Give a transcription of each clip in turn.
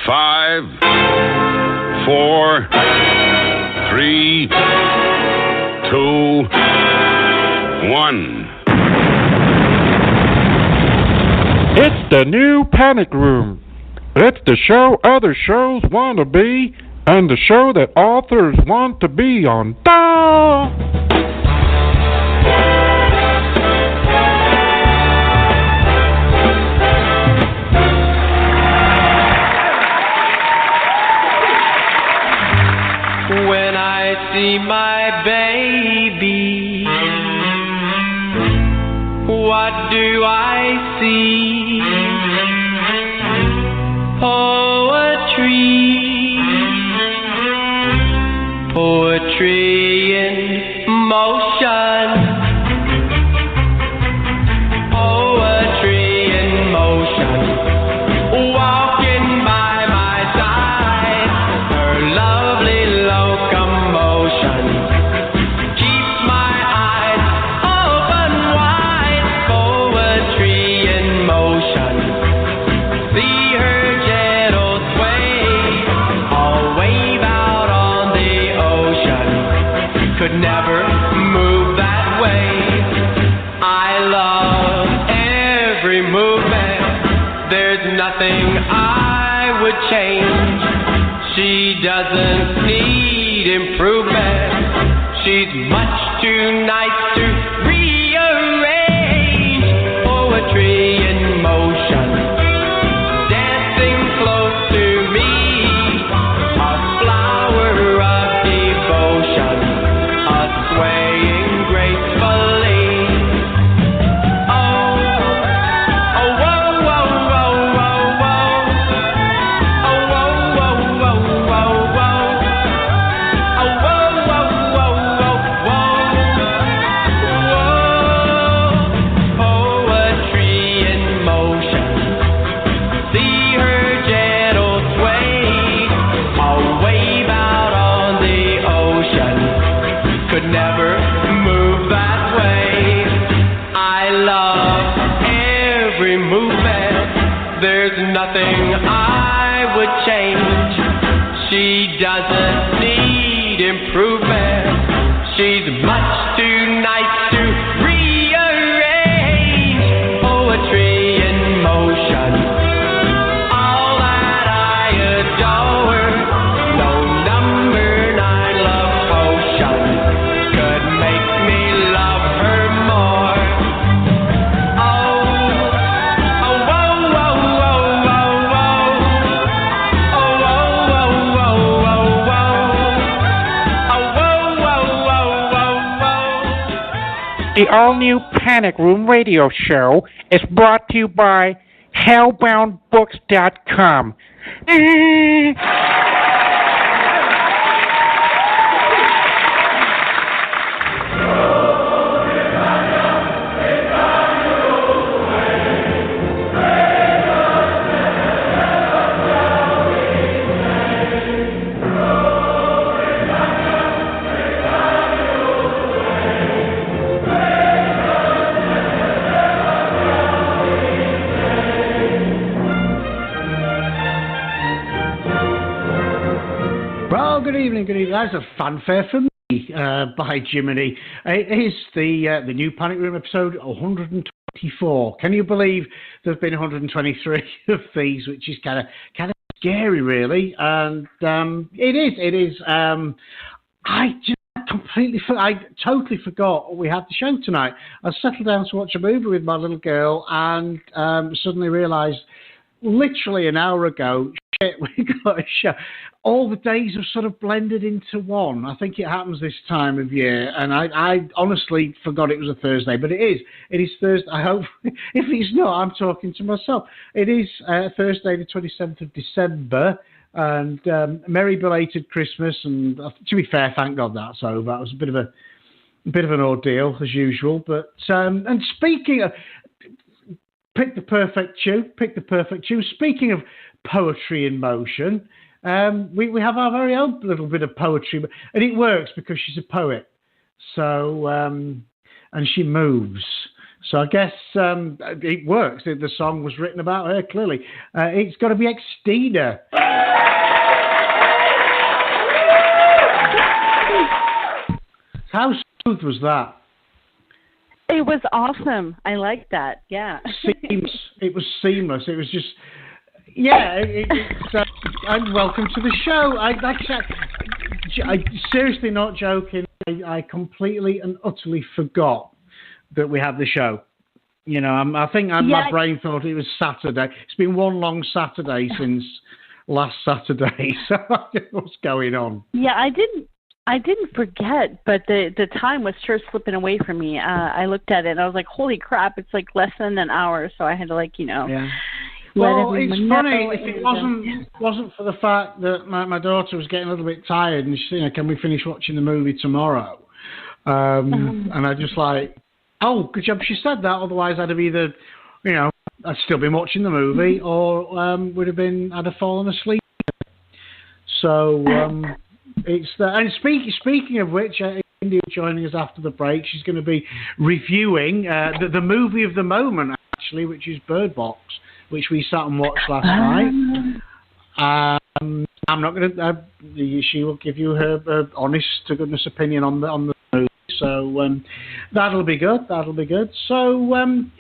5, 4, 3, 2, 1. It's the new Panic Room. It's the show other shows want to be, and the show that authors want to be on. When I see my baby, what do I see? Poetry in motion. Poetry in motion. Walking by my side, her lovely locomotion keeps my eyes open wide. Poetry in motion. See her gentle sway, all wave out on the ocean. Could never move that way. I love every movement. There's nothing I would change. She doesn't need improvement. She's much too nice to rearrange. Poetry in motion, dancing close to me, a flower of devotion, a swaying gracefully. Oh, oh, whoa, whoa, whoa, whoa, whoa. Oh, whoa, whoa, whoa, whoa, whoa. Oh, whoa, whoa, whoa, whoa, whoa. Poetry in motion. See her gentle sway, a wave out on the ocean. Could never move that way. I love every movement. There's nothing I would change. She doesn't need improvement. She's much too nice to rearrange. Poetry in motion. All that I adore. No number 9 love potion could make me love her more. Oh, oh, whoa, whoa, whoa, whoa, whoa. Oh, whoa, whoa, whoa, whoa, whoa. Oh, whoa, whoa, whoa, whoa, whoa. The all-new Panic Room radio show is brought to you by hellboundbooks.com. Well, good evening, good evening. That's a fanfare for me by Jiminy. It is the new Panic Room episode 124. Can you believe there have been 123 of these, which is kind of scary, really? And it is. I totally forgot we had the show tonight. I settled down to watch a movie with my little girl and suddenly realised, literally an hour ago, shit, we got a show. All the days have sort of blended into one. I think it happens this time of year, and I honestly forgot it was a Thursday, but it is. It is Thursday. I hope, if it's not, I'm talking to myself. It is Thursday, the 27th of December, and merry belated Christmas. And to be fair, thank God that's over. It was a bit of an ordeal as usual. But and speaking of. Pick the perfect tune. Speaking of poetry in motion, we have our very own little bit of poetry, and it works because she's a poet. So, and she moves. So I guess it works. The song was written about her, clearly. It's got to be Xtina. How smooth was that? It was awesome. I liked that. Yeah. Seamless. It was seamless. It was just, yeah. And welcome to the show. I seriously not joking. I completely and utterly forgot that we had the show. You know, I think my brain thought it was Saturday. It's been one long Saturday since last Saturday. So what's going on? Yeah, I didn't forget, but the time was sure slipping away from me. I looked at it and I was like, "Holy crap! It's like less than an hour." So I had to Yeah. Well, it's funny if it wasn't for the fact that my daughter was getting a little bit tired and she said, "Can we finish watching the movie tomorrow?" And I just like. Oh, good job she said that. Otherwise, I'd have either, I'd still been watching the movie, or I'd have fallen asleep. So it's that. And speaking of which, India joining us after the break. She's going to be reviewing the movie of the moment, actually, which is Bird Box, which we sat and watched last night. I'm not going to. She will give you her honest to goodness opinion on the movie. So that'll be good. So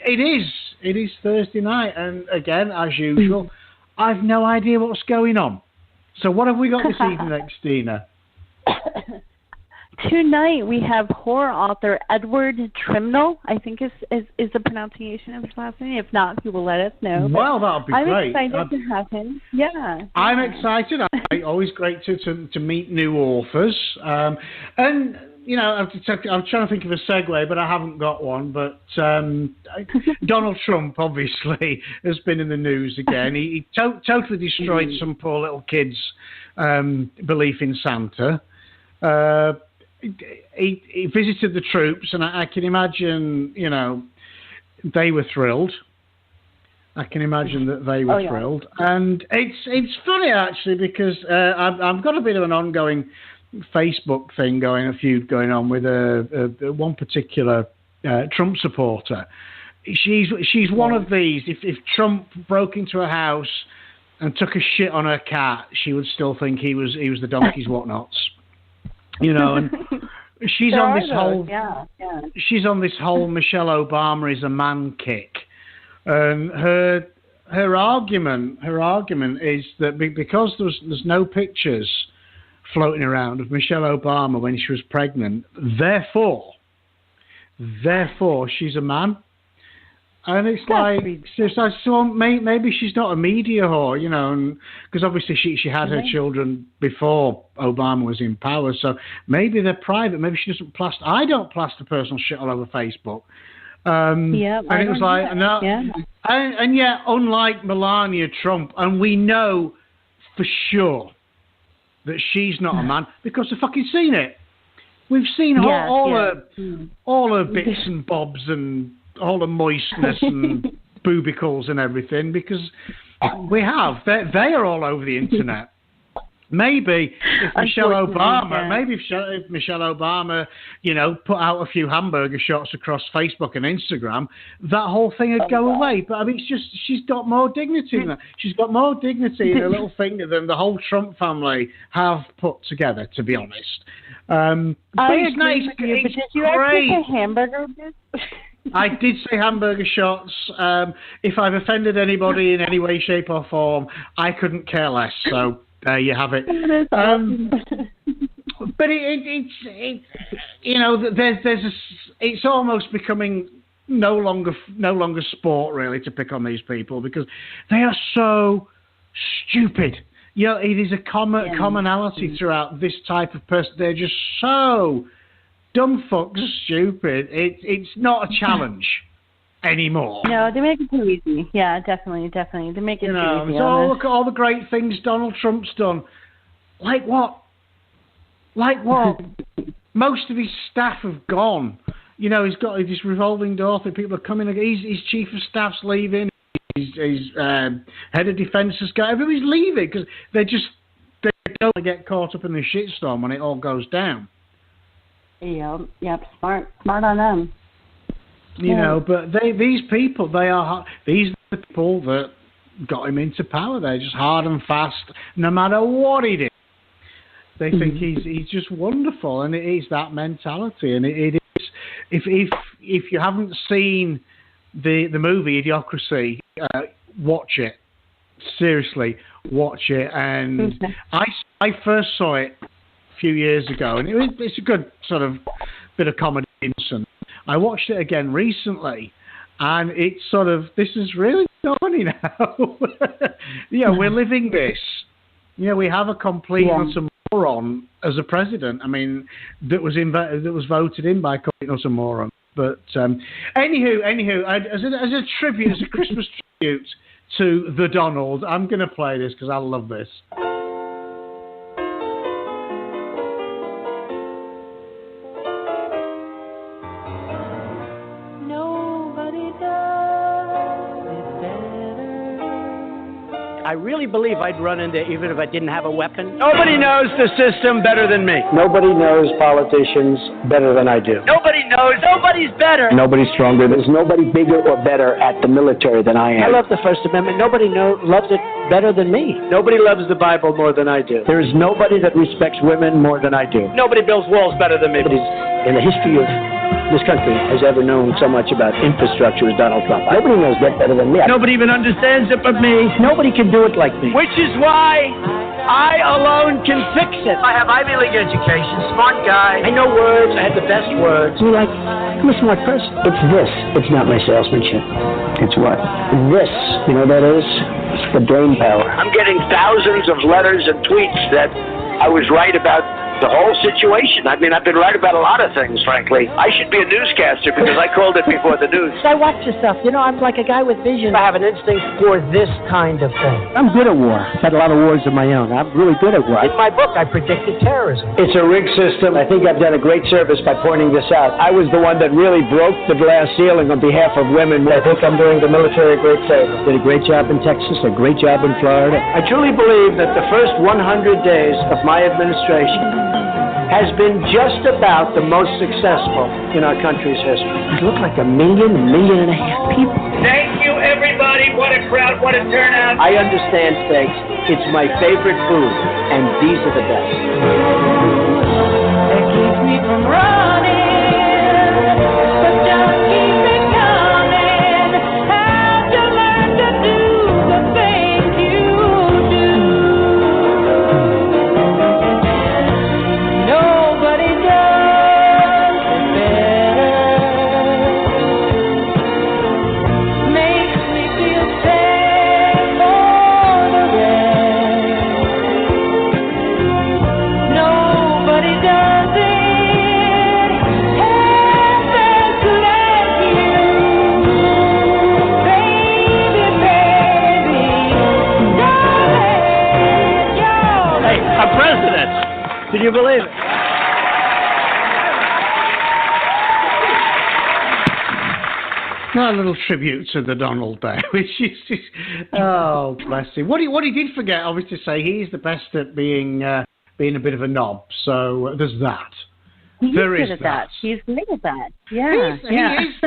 it is Thursday night, and again, as usual, I've no idea what's going on. So what have we got this evening, Xtina? Tonight we have horror author Edward Trimnell. I think is the pronunciation of his last name. If not, he will let us know. Well, that'll be great. I'm excited to have him. Yeah. I'm excited. Always great to meet new authors. And I'm trying to think of a segue, but I haven't got one. But Donald Trump, obviously, has been in the news again. He totally destroyed some poor little kid's belief in Santa. He visited the troops, and I can imagine, they were thrilled. I can imagine that they were thrilled. And it's funny, actually, because I've got a bit of an ongoing Facebook thing a feud going on with one particular Trump supporter. She's one of these. If Trump broke into a house and took a shit on her cat, she would still think he was the donkey's whatnots. And she's on this whole she's on this whole Michelle Obama is a man kick. And her argument is that because there's no pictures floating around of Michelle Obama when she was pregnant, therefore she's a man. And it's so maybe she's not a media whore, because obviously she had her children before Obama was in power, so maybe they're private. Maybe she doesn't plaster. I don't plaster personal shit all over Facebook. And it was like, no. Yeah. And yet, unlike Melania Trump, and we know for sure that she's not a man because we've fucking seen it. We've seen all her bits and bobs and all the moistness and boobicles and everything, because we have. They are all over the internet. Maybe if Michelle Obama, put out a few hamburger shots across Facebook and Instagram, that whole thing would go away. But I mean, it's just she's got more dignity than that. She's got more dignity in her little finger than the whole Trump family have put together, to be honest. I agree with you, but did you actually say hamburger? I did say hamburger shots. If I've offended anybody in any way, shape, or form, I couldn't care less. So there you have it. But it's almost becoming no longer sport really to pick on these people because they are so stupid. It is a commonality throughout this type of person. They're just so dumb fucks stupid. It's not a challenge anymore. No, they make it too easy. Yeah, definitely. They make it too easy. So look at all the great things Donald Trump's done. Like what? Most of his staff have gone. He's got this revolving door thing. People are coming. His chief of staff's leaving. His head of defence has got. Everybody's leaving because they don't get caught up in the shitstorm when it all goes down. Yep, smart on them. But these people, these are the people that got him into power. They're just hard and fast, no matter what he did. They think he's just wonderful, and it is that mentality. And it is, if you haven't seen the movie Idiocracy, watch it. Seriously, watch it. And I first saw it a few years ago, and it's a good sort of bit of comedy. I watched it again recently, and it's sort of, this is really funny now. We're living this. We have a complete moron as a president. I mean, that was voted in by a complete utter moron. But anywho, as a tribute, as a Christmas tribute to the Donald, I'm going to play this because I love this. I really believe I'd run into, even if I didn't have a weapon. Nobody knows the system better than me. Nobody knows politicians better than I do. Nobody knows. Nobody's better. Nobody's stronger. There's nobody bigger or better at the military than I am. I love the First Amendment. Nobody loves it better than me. Nobody loves the Bible more than I do. There is nobody that respects women more than I do. Nobody builds walls better than me. In the history of this country has ever known so much about infrastructure as Donald Trump. Nobody knows that better than me. Nobody even understands it but me. Nobody can do it like me. Which is why I alone can fix it. I have Ivy League education, smart guy. I know words. I have the best words. You're like, I'm a smart person. It's this. It's not my salesmanship. It's what? This. You know what that is? It's the brain power. I'm getting thousands of letters and tweets that I was right about the whole situation. I mean, I've been right about a lot of things, frankly. I should be a newscaster because I called it before the news. I watch your stuff. I'm like a guy with vision. I have an instinct for this kind of thing. I'm good at war. I've had a lot of wars of my own. I'm really good at war. In my book, I predicted terrorism. It's a rigged system. I think I've done a great service by pointing this out. I was the one that really broke the glass ceiling on behalf of women. I think I'm doing the military a great favor. Did a great job in Texas, a great job in Florida. I truly believe that the first 100 days of my administration has been just about the most successful in our country's history. It looked like 1.5 million people. Thank you, everybody. What a crowd, what a turnout. I understand steaks. It's my favorite food, and these are the best. It keeps me from running, but just keep it coming. Have to learn to do the things you do. Nobody does it better. Makes me feel safe for the rest. Nobody does it half as good as you, baby, baby, darling, you're Hey, a president! Can you believe it? A little tribute to the Donald there, which is, oh, bless him. What he did forget, obviously, to say he's the best at being a bit of a knob. So there's that. He's There good is at that. He's great at that. Yeah.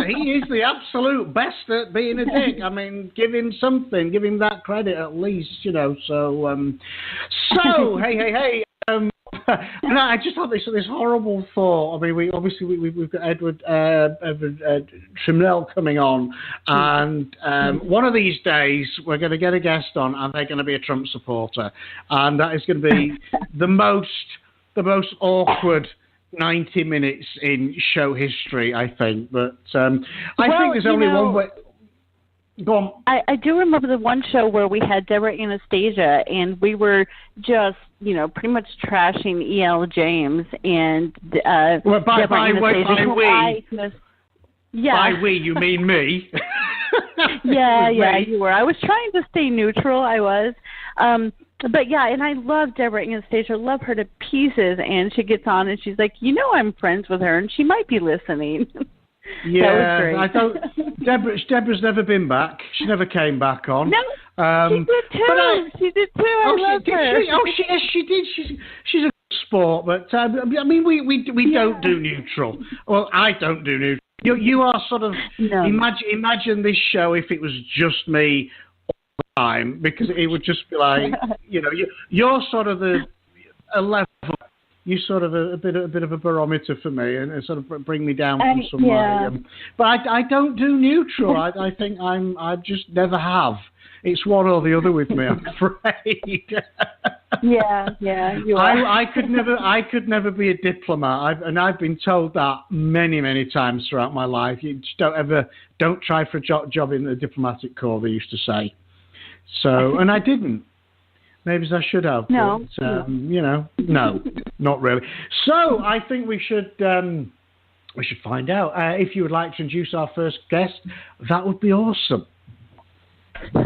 He is the absolute best at being a dick. I mean, give him something. Give him that credit at least, So, hey. No, I just had this horrible thought. I mean, we've got Edward Trimnell coming on, and one of these days we're going to get a guest on, and they're going to be a Trump supporter, and that is going to be the most awkward 90 minutes in show history, I think. But I think there's only one way. Go on. I do remember the one show where we had Deborah Anastasia, and we were just, pretty much trashing E.L. James and by we, you mean me? Yeah, you were. I was trying to stay neutral. I was. But yeah, and I love Deborah Anastasia. Love her to pieces. And she gets on and she's like, I'm friends with her, and she might be listening. Yeah, I thought Deborah's never been back. She never came back on. No, she did too. She did too. I love her. She did. She's a good sport, but I mean, we don't do neutral. Well, I don't do neutral. You are sort of imagine this show if it was just me all the time, because it would just be like you're sort of a level you're sort of a bit of a barometer for me, and sort of bring me down from somewhere. Yeah. But I don't do neutral. I think I just never have. It's one or the other with me, I'm afraid. Yeah, you are. I could never be a diplomat, and I've been told that many times throughout my life. You just don't try for a job in the diplomatic corps, they used to say. So, and I didn't. Maybe I should have. No. But, no, not really. So I think we should find out. If you would like to introduce our first guest, that would be awesome.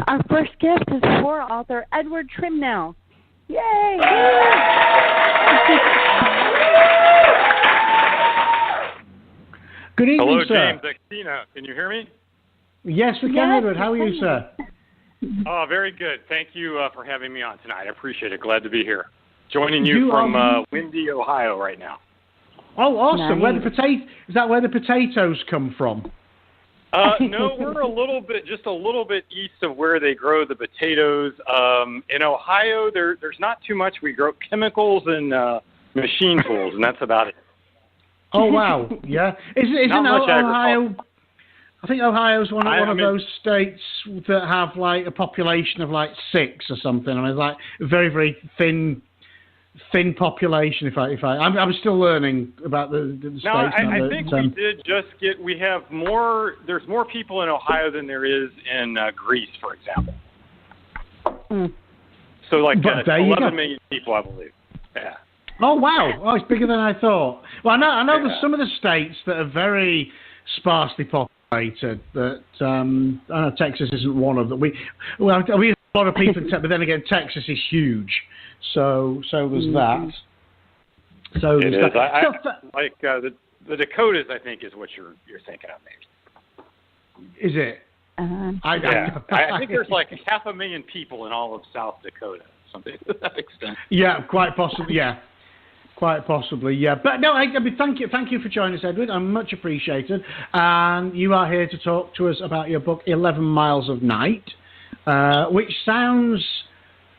Our first guest is horror author Edward Trimnell. Yay! Good evening, Hello, sir. James Xtina. Can you hear me? Yes, we can, Edward. How are you, sir? Oh, very good. Thank you for having me on tonight. I appreciate it. Glad to be here. Joining you from windy Ohio right now. Oh, awesome. Nice. Is that where the potatoes come from? No, we're just a little bit east of where they grow the potatoes. In Ohio, there's not too much. We grow chemicals and machine tools, and that's about it. Oh, wow. Yeah. Isn't Ohio... I think Ohio's one of those states that have like a population of like 6 or something. I mean, it's like a very, very thin population. I'm still learning about the states. No, I think there's more people in Ohio than there is in Greece, for example. So like 11 million people, I believe. Yeah. Oh, wow. Oh, it's bigger than I thought. Well, I know there's some of the states that are very sparsely populated. But I know Texas isn't one of them. We have a lot of people in Texas, but then again, Texas is huge. So there's that. So it is. The Dakotas, I think, is what you're thinking of, maybe. Is it? I think there's like 500,000 people in all of South Dakota, something to that extent. Yeah, quite possibly. Yeah. Quite possibly, yeah. But no, I mean, thank you for joining us, Edward. I'm much appreciated. And you are here to talk to us about your book, 11 Miles of Night, which sounds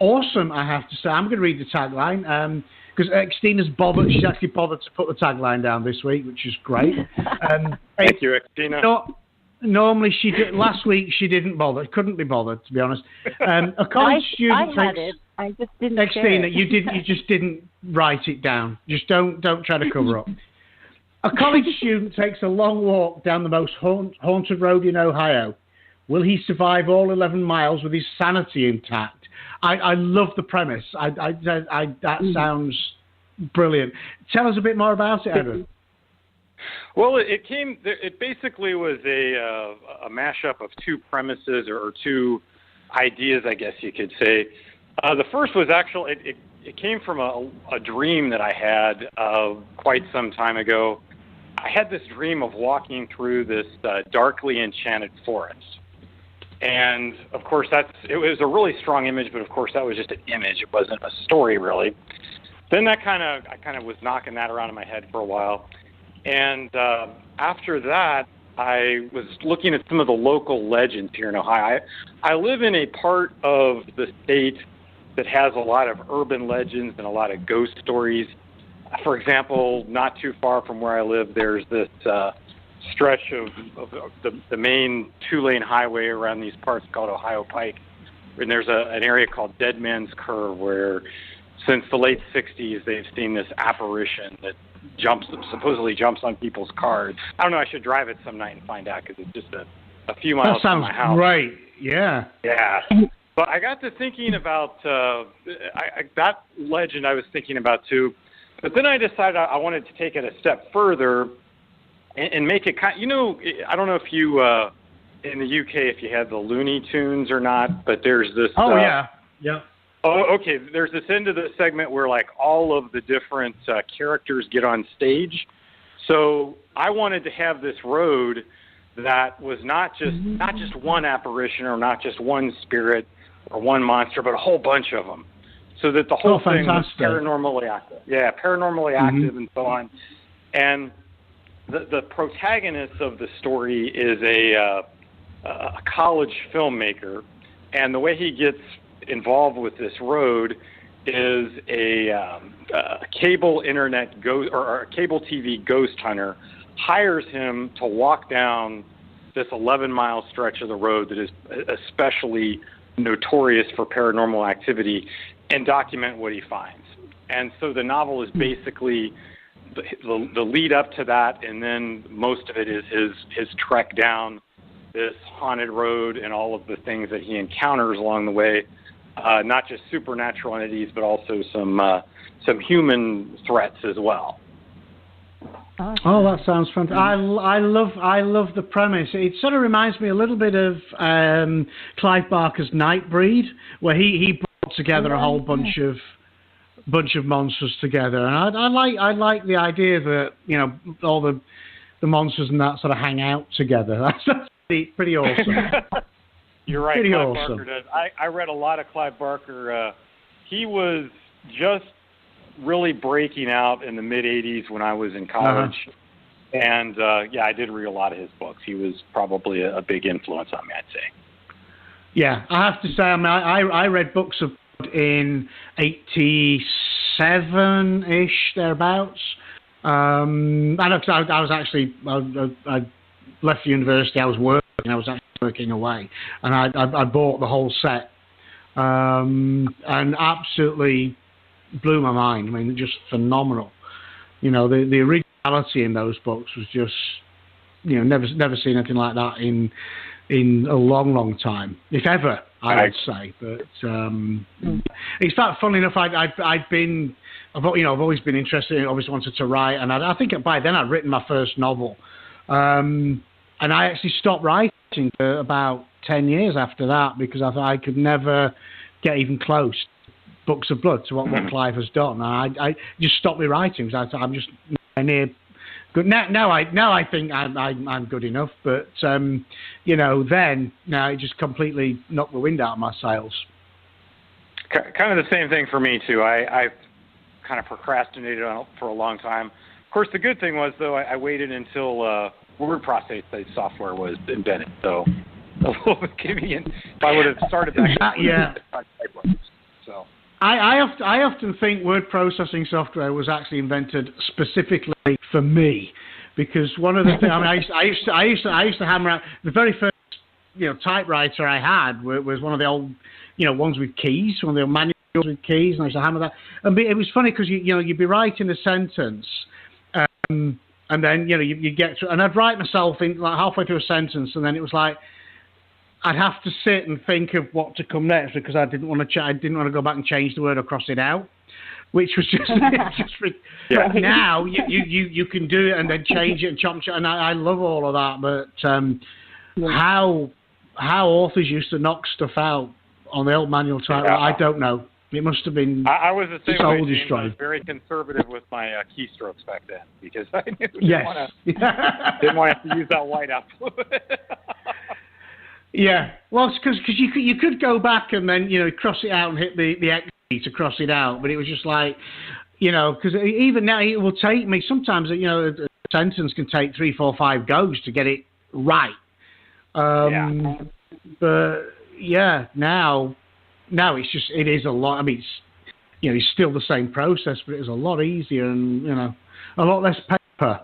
awesome, I have to say. I'm going to read the tagline because Xtina's bothered. She's actually bothered to put the tagline down this week, which is great. Thank you, Xtina. Normally, last week she didn't bother. Couldn't be bothered, to be honest. A college student. I had it. I just didn't. Xtina, you just didn't write it down. Just don't try to cover up. A college student takes a long walk down the most haunted road in Ohio. Will he survive all 11 miles with his sanity intact? I love the premise. That sounds brilliant. Tell us a bit more about it, Edward. Well, it basically was a mashup of 2 premises or 2 ideas, I guess you could say. The first was actually, it came from a dream that I had quite some time ago. I had this dream of walking through this darkly enchanted forest. And, of course, it was a really strong image, but, of course, that was just an image. It wasn't a story, really. Then I kind of was knocking that around in my head for a while. And after that, I was looking at some of the local legends here in Ohio. I live in a part of the state that has a lot of urban legends and a lot of ghost stories. For example, not too far from where I live, there's this stretch of the main 2-lane highway around these parts called Ohio Pike. And there's an area called Dead Man's Curve where since the late 60s they've seen this apparition that supposedly jumps on people's cars. I don't know, I should drive it some night and find out because it's just a few miles from my house. That sounds great, yeah. Yeah. But I got to thinking about that legend I was thinking about too. But then I decided I wanted to take it a step further and make it kind of, I don't know if you, in the UK, if you had the Looney Tunes or not, but there's this. Oh, yeah. Yeah. Oh, okay. There's this end of the segment where like all of the different characters get on stage. So I wanted to have this road that was not just one apparition or not just one spirit or one monster, but a whole bunch of them, so that the whole thing was paranormally active. Yeah, paranormally active and so on. And the protagonist of the story is a college filmmaker, and the way he gets involved with this road is cable internet or a cable TV ghost hunter hires him to walk down this 11-mile stretch of the road that is especially notorious for paranormal activity and document what he finds. And so the novel is basically the lead up to that, and then most of it is his trek down this haunted road and all of the things that he encounters along the way, not just supernatural entities, but also some human threats as well. Oh, that sounds fantastic. I love the premise. It sort of reminds me a little bit of Clive Barker's Nightbreed, where he brought together a whole bunch of monsters together. And I like the idea that, you know, all the monsters and that sort of hang out together. That's pretty awesome. You're right. Pretty Clive awesome. Barker does. I read a lot of Clive Barker. He was just really breaking out in the mid-'80s when I was in college. And, I did read a lot of his books. He was probably a big influence on me, I'd say. Yeah, I have to say, I mean, I read books of in 87-ish, thereabouts. I was actually, I left the university, I was working, I was actually working away, and I bought the whole set, and absolutely blew my mind. I mean, just phenomenal. You know, the originality in those books was just, you know, never seen anything like that in a long time, if ever, I would say. But it's that funny enough. I've always been interested in, obviously wanted to write, and I think by then I'd written my first novel, and I actually stopped writing for about 10 years after that because I thought I could never get even close to Books of Blood, to what Clive has done. I just stopped me writing because I thought I'm just near good. Now I think I'm good enough, but you know, then it just completely knocked the wind out of my sails. Kind of the same thing for me too. I kind of procrastinated on it for a long time. Of course, the good thing was though I waited until word processing software was invented. So a little bit convenient. If I would have started back, So. I often think word processing software was actually invented specifically for me, because one of the things I used to hammer out the very first typewriter I had was one of the old ones with keys, one of the manuals with keys, and I used to hammer that. And it was funny because you'd be writing a sentence, and then you get to, and I'd write myself in like halfway through a sentence, and then it was like I'd have to sit and think of what to come next because I didn't want to go back and change the word or cross it out, which was just now you can do it and then change it and chop, and I love all of that. But how authors used to knock stuff out on the old manual typewriter, I don't know. It must have been. I was the same way. James. I was very conservative with my keystrokes back then because I didn't want to use that whiteout fluid. Yeah, well, because you could go back and then cross it out and hit the X key to cross it out, but it was just like because even now it will take me sometimes a sentence can take 3, 4, 5 goes to get it right. But now it is a lot. I mean, it's still the same process, but it is a lot easier and a lot less paper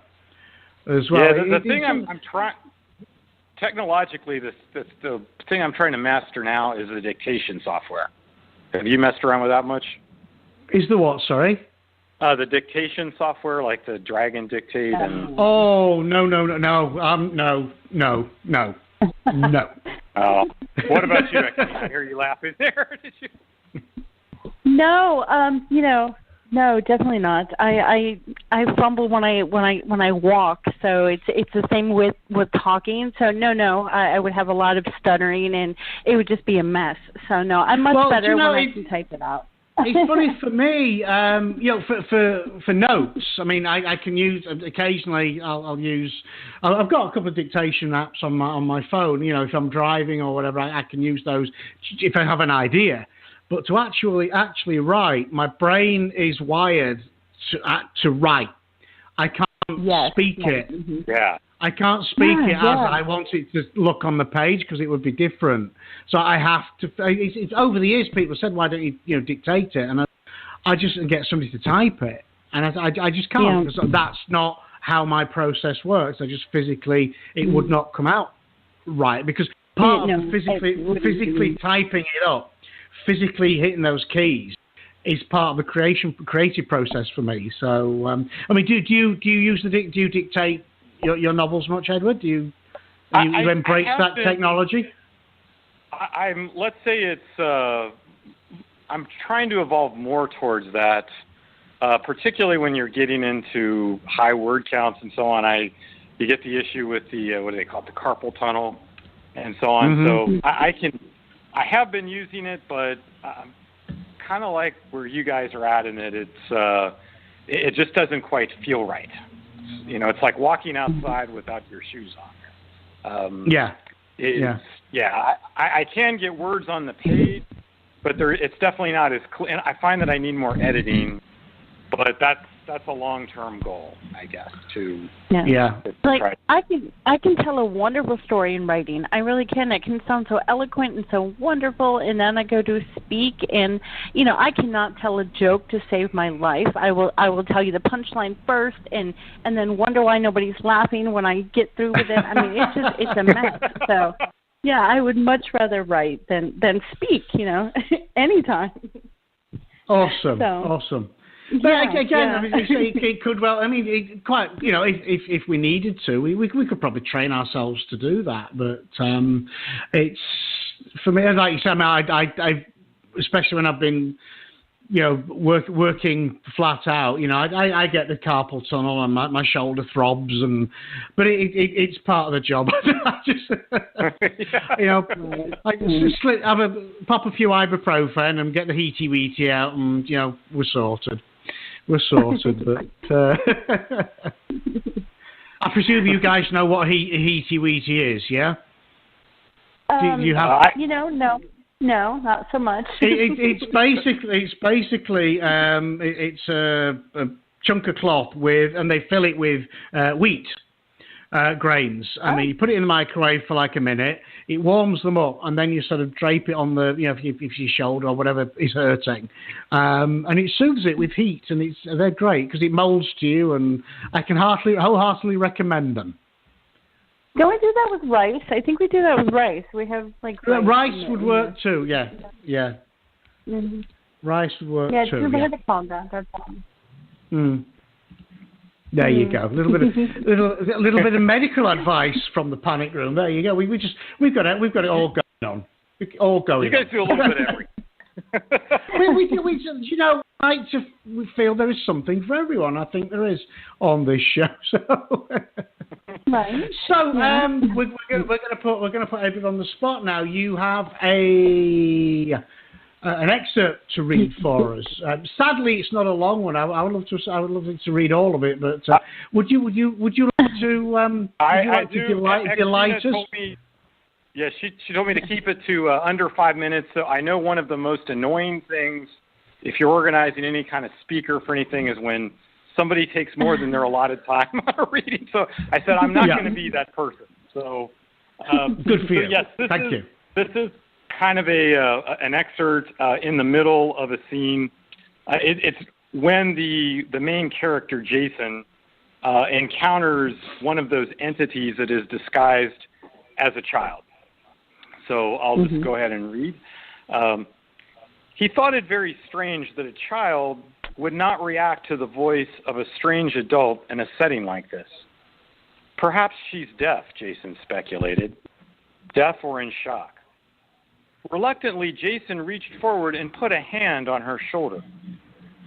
as well. Yeah, the thing I'm trying. Technologically, the thing I'm trying to master now is the dictation software. Have you messed around with that much? Is the what? Sorry. The dictation software, like the Dragon Dictate. And... Oh no. No. Oh, what about you? I hear you laughing there. Did you? No, no, definitely not. I fumble when I walk, so it's the same with talking. So no, I would have a lot of stuttering and it would just be a mess. So no, I'm much better when I can type it out. It's funny for me, for notes. I mean, I can use occasionally. I've got a couple of dictation apps on my phone. If I'm driving or whatever, I can use those if I have an idea. But to actually write, my brain is wired to write. I can't speak it. Mm-hmm. Yeah. I can't speak it as I want it to look on the page because it would be different. So I have to. It's over the years, people said, "Why don't you dictate it?" And I just get somebody to type it, and I just can't, because that's not how my process works. I just physically, it would not come out right, because part of physically typing it up, physically hitting those keys, is part of the creative process for me. So, I mean, do you dictate your novels much, Edward? Do you embrace that technology? Let's say it's. I'm trying to evolve more towards that, particularly when you're getting into high word counts and so on. You get the issue with the what do they call it, the carpal tunnel, and so on. Mm-hmm. So I have been using it, but kind of like where you guys are at in it, it just doesn't quite feel right. You know, it's like walking outside without your shoes on. I can get words on the page, but it's definitely not as clear. And I find that I need more editing, but that's a long-term goal, I guess. Like I can tell a wonderful story in writing. I really can. It can sound so eloquent and so wonderful, and then I go to speak, and I cannot tell a joke to save my life. I will tell you the punchline first, and then wonder why nobody's laughing when I get through with it. I mean, it's a mess. So. Yeah, I would much rather write than speak, anytime. Awesome. But again, I mean, it could well. I mean, if we needed to, we could probably train ourselves to do that. But it's for me, like you said, I especially when I've been, working flat out. I get the carpal tunnel and my shoulder throbs, but it's part of the job. I just, pop a few ibuprofen and get the heaty weety out, and we're sorted. But I presume you guys know what heaty weety is, yeah? Do you have? No, not so much. It's basically it's a chunk of cloth and they fill it with wheat grains. I mean, you put it in the microwave for like a minute. It warms them up, and then you sort of drape it on the, if your shoulder or whatever is hurting, and it soothes it with heat, and they're great because it molds to you, and I can wholeheartedly recommend them. Don't we do that with rice? I think we do that with rice. We have like rice would work too. Yeah. Mm-hmm. Rice would work too. Yeah, it's a bit of a conga. That's all. There you go. A little bit of medical advice from the panic room. There you go. We've got it all going on. All going. You guys do a little bit of everything. we feel there is something for everyone. I think there is on this show. So. Right. So we're going to put everyone on the spot now. You have an excerpt to read for us. Sadly, it's not a long one. I would love to read all of it. But would you like to? Delight us? Yeah, she told me to keep it to under 5 minutes. So I know one of the most annoying things, if you're organizing any kind of speaker for anything, is when somebody takes more than their allotted time on a reading. So I said I'm not going to be that person. So good for you. Yes, Thank you. This is kind of an excerpt in the middle of a scene. It's when the main character Jason encounters one of those entities that is disguised as a child. So I'll just go ahead and read. He thought it very strange that a child would not react to the voice of a strange adult in a setting like this. Perhaps she's deaf, Jason speculated. Deaf or in shock. Reluctantly, Jason reached forward and put a hand on her shoulder.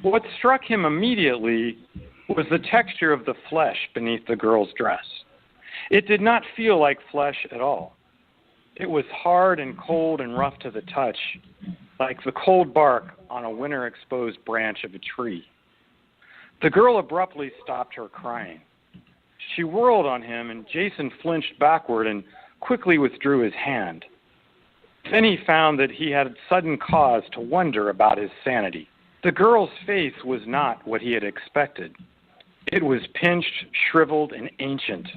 What struck him immediately was the texture of the flesh beneath the girl's dress. It did not feel like flesh at all. It was hard and cold and rough to the touch, like the cold bark on a winter-exposed branch of a tree. The girl abruptly stopped her crying. She whirled on him, and Jason flinched backward and quickly withdrew his hand. Then he found that he had sudden cause to wonder about his sanity. The girl's face was not what he had expected. It was pinched, shriveled, and ancient.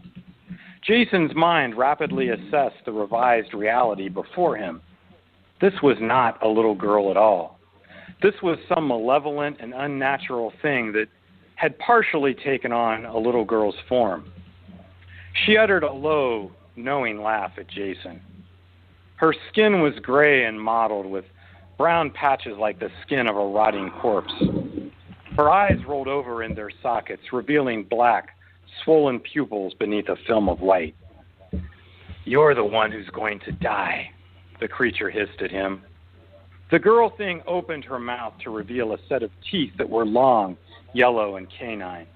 Jason's mind rapidly assessed the revised reality before him. This was not a little girl at all. This was some malevolent and unnatural thing that had partially taken on a little girl's form. She uttered a low, knowing laugh at Jason. Her skin was gray and mottled with brown patches like the skin of a rotting corpse. Her eyes rolled over in their sockets, revealing black, swollen pupils beneath a film of white. "You're the one who's going to die," the creature hissed at him. The girl thing opened her mouth to reveal a set of teeth that were long, yellow, and canine.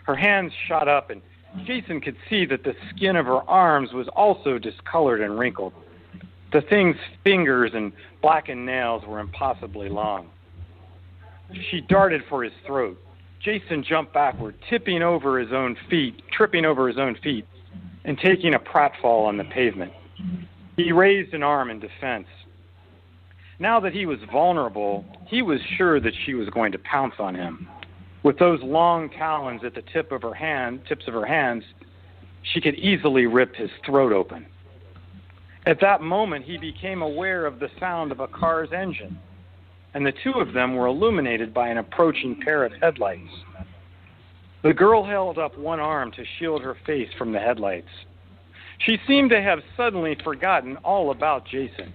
Her hands shot up, and Jason could see that the skin of her arms was also discolored and wrinkled. The thing's fingers and blackened nails were impossibly long. She darted for his throat. Jason jumped backward, tripping over his own feet, and taking a pratfall on the pavement. He raised an arm in defense. Now that he was vulnerable, he was sure that she was going to pounce on him. With those long talons at the tips of her hands, she could easily rip his throat open. At that moment, he became aware of the sound of a car's engine, and the two of them were illuminated by an approaching pair of headlights. The girl held up one arm to shield her face from the headlights. She seemed to have suddenly forgotten all about Jason.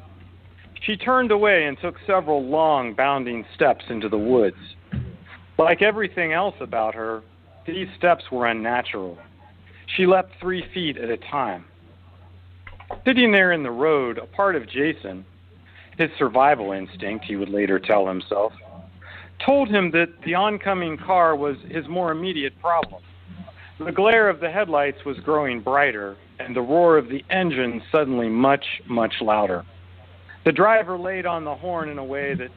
She turned away and took several long, bounding steps into the woods. Like everything else about her, these steps were unnatural. She leapt 3 feet at a time. Sitting there in the road, a part of Jason, his survival instinct, he would later tell himself, told him that the oncoming car was his more immediate problem. The glare of the headlights was growing brighter, and the roar of the engine suddenly much, much louder. The driver laid on the horn in a way that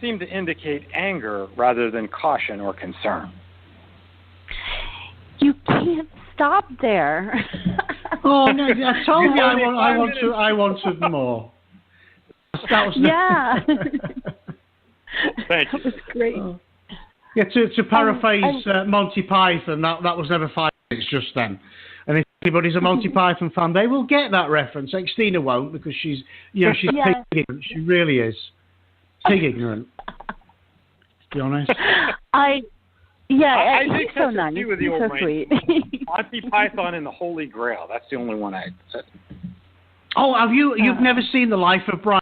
seemed to indicate anger rather than caution or concern. You can't stop there. Oh no! I told you I wanted more. That was yeah. Thank you. That was great. Yeah, to paraphrase Monty Python, that was never 5 minutes just then. And if anybody's a Monty Python fan, they will get that reference. Xtina won't, because she's pig ignorant. She really is pig ignorant. To be honest. I he's think so nice. He's so sweet. Monty Python and the Holy Grail. That's the only one I said. Oh, you've never seen The Life of Brian?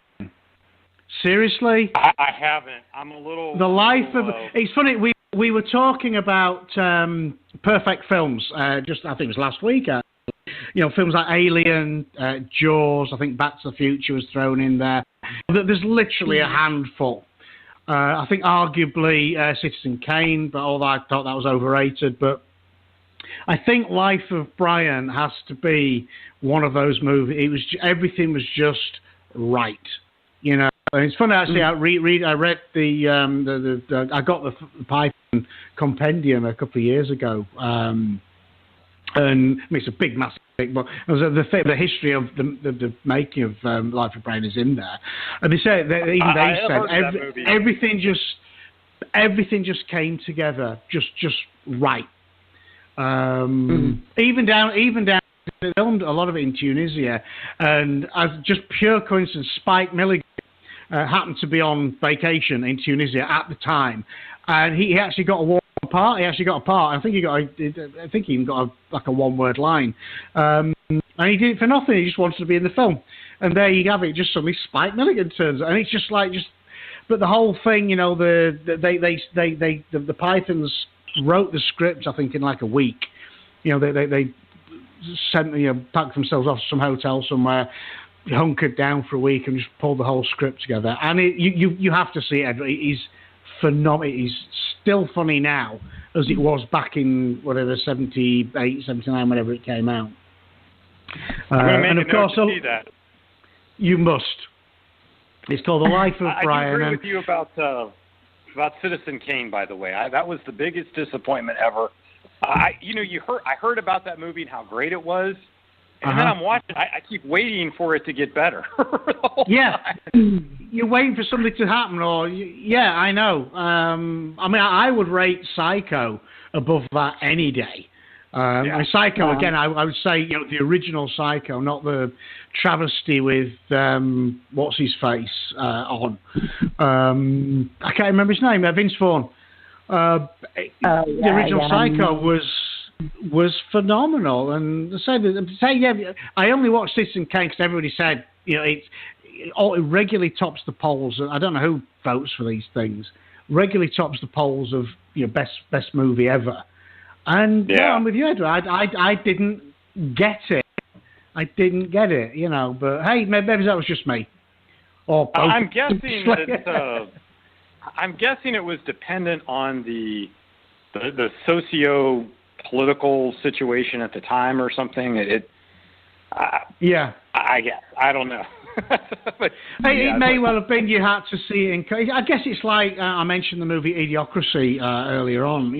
Seriously? I haven't. I'm a little. The Life of. It's funny. We were talking about perfect films. Just I think it was last week. Films like Alien, Jaws. I think Back to the Future was thrown in there. There's literally a handful. I think arguably Citizen Kane, but although I thought that was overrated. But I think Life of Brian has to be one of those movies. Everything was just right. And it's funny actually. I read I got the Python compendium a couple of years ago, and it's a big, massive thing. But it was the history of the making of Life of Brian is in there, and they said everything just came together just right. Even down. They filmed a lot of it in Tunisia, and as just pure coincidence, Spike Milligan happened to be on vacation in Tunisia at the time, and he actually got a warm part. He actually got a part. I think he even got a one-word line, and he did it for nothing. He just wanted to be in the film, and there you have it. Just suddenly, Spike Milligan turns up, and it's just like But the whole thing, the Pythons wrote the script, I think, in like a week. They sent, packed themselves off to some hotel somewhere, hunkered down for a week, and just pulled the whole script together. And you have to see it. He's phenomenal. He's still funny now as it was back in whatever 78, 79, whenever it came out. And of course, see that. You must. It's called The Life of Brian. I agree with you about Citizen Kane, by the way. That was the biggest disappointment ever. I heard about that movie and how great it was, and then I'm watching. I keep waiting for it to get better. You're waiting for something to happen, I know. I would rate Psycho above that any day. And Psycho, again, I would say, the original Psycho, not the travesty with what's his face on. I can't remember his name. Vince Vaughn. The original Psycho was phenomenal, and I only watched this in case because everybody said it regularly tops the polls. I don't know who votes for these things. Regularly tops the polls of best movie ever. And I'm with you, Edward. I didn't get it. But hey, maybe that was just me. Or I'm guessing I'm guessing it was dependent on the socio-political situation at the time or something. I guess I don't know. But, it may well have been you had to see it in. I guess it's like I mentioned the movie Idiocracy earlier on.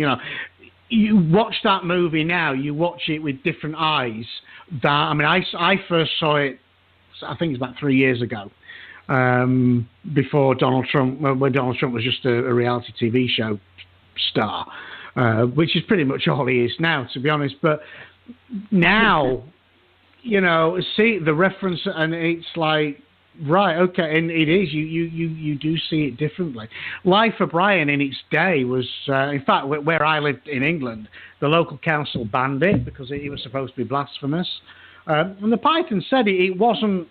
You watch that movie now, you watch it with different eyes. I first saw it, I think it's about 3 years ago, before Donald Trump, when Donald Trump was just a reality TV show star, which is pretty much all he is now, to be honest. But now, see the reference, and it's like, right, okay, and it is. You do see it differently. Life of Brian in its day was, in fact, where I lived in England, the local council banned it because it was supposed to be blasphemous. And the Python said it wasn't,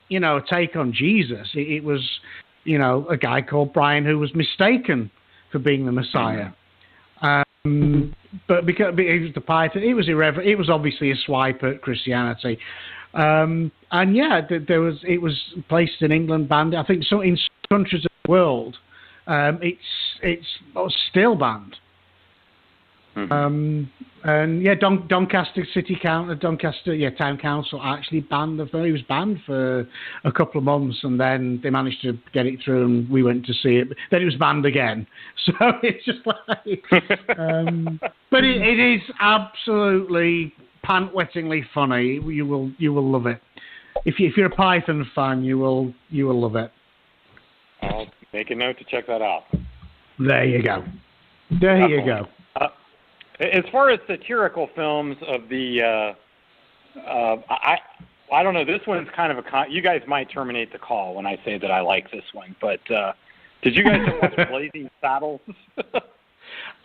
a take on Jesus. It was, a guy called Brian who was mistaken for being the Messiah. But because it was the Python, it was irreverent. It was obviously a swipe at Christianity. It was placed in England, banned. I think so in some countries of the world, it's still banned. Doncaster Town Council actually banned the film. It was banned for a couple of months, and then they managed to get it through, and we went to see it. Then it was banned again. So it's just like, but it is absolutely pant-wettingly funny. You will love it. If you're a Python fan, you will love it. I'll make a note to check that out. There you go. As far as satirical films of the, I don't know. This one's kind of you guys might terminate the call when I say that I like this one. But did you guys watch Blazing Saddles?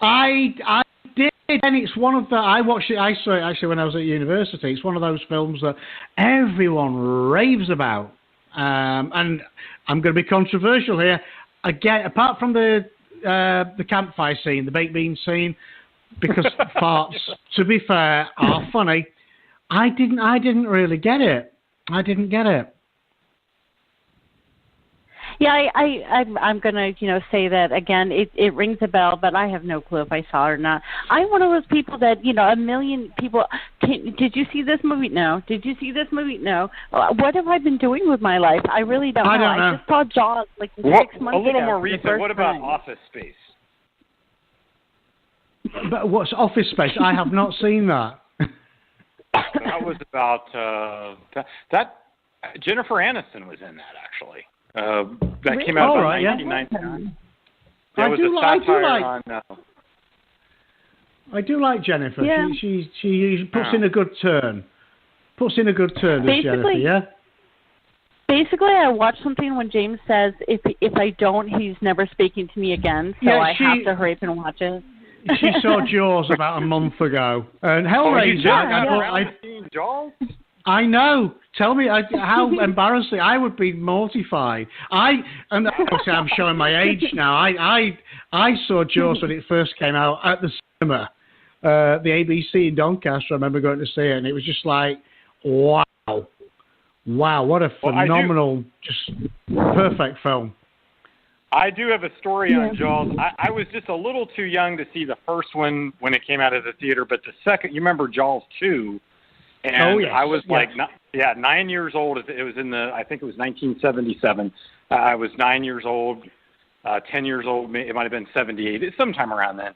I did, and it's one of the. I watched it. I saw it actually when I was at university. It's one of those films that everyone raves about. And I'm going to be controversial here. Again, apart from the campfire scene, the baked bean scene, because farts, to be fair, are funny. I didn't really get it. I didn't get it. Yeah, I'm gonna say that again. It rings a bell, but I have no clue if I saw it or not. I'm one of those people that a million people. Did you see this movie? No. Did you see this movie? No. What have I been doing with my life? I really don't know. I just saw Jaws 6 months ago. A little more recent. What about Office Space? But what's Office Space? I have not seen that. That was about that. Jennifer Aniston was in that actually. That came out in 1999. Yeah, I do like Jennifer. Yeah. She puts in a good turn. This Jennifer, yeah. Basically, I watch something when James says if I don't, he's never speaking to me again. So I have to hurry up and watch it. She saw Jaws about a month ago, and Hellraiser. Jaws? I know. Tell me how embarrassing. I would be mortified. And obviously I'm showing my age now. I saw Jaws when it first came out at the cinema, the ABC in Doncaster. I remember going to see it, and it was just like, wow, what a phenomenal, just perfect film. I do have a story on Jaws. I was just a little too young to see the first one when it came out of the theater, but the second, you remember Jaws 2? And I was 9 years old. It was I think it was 1977. I was 9 years old, 10 years old. It might have been 78. It's sometime around then.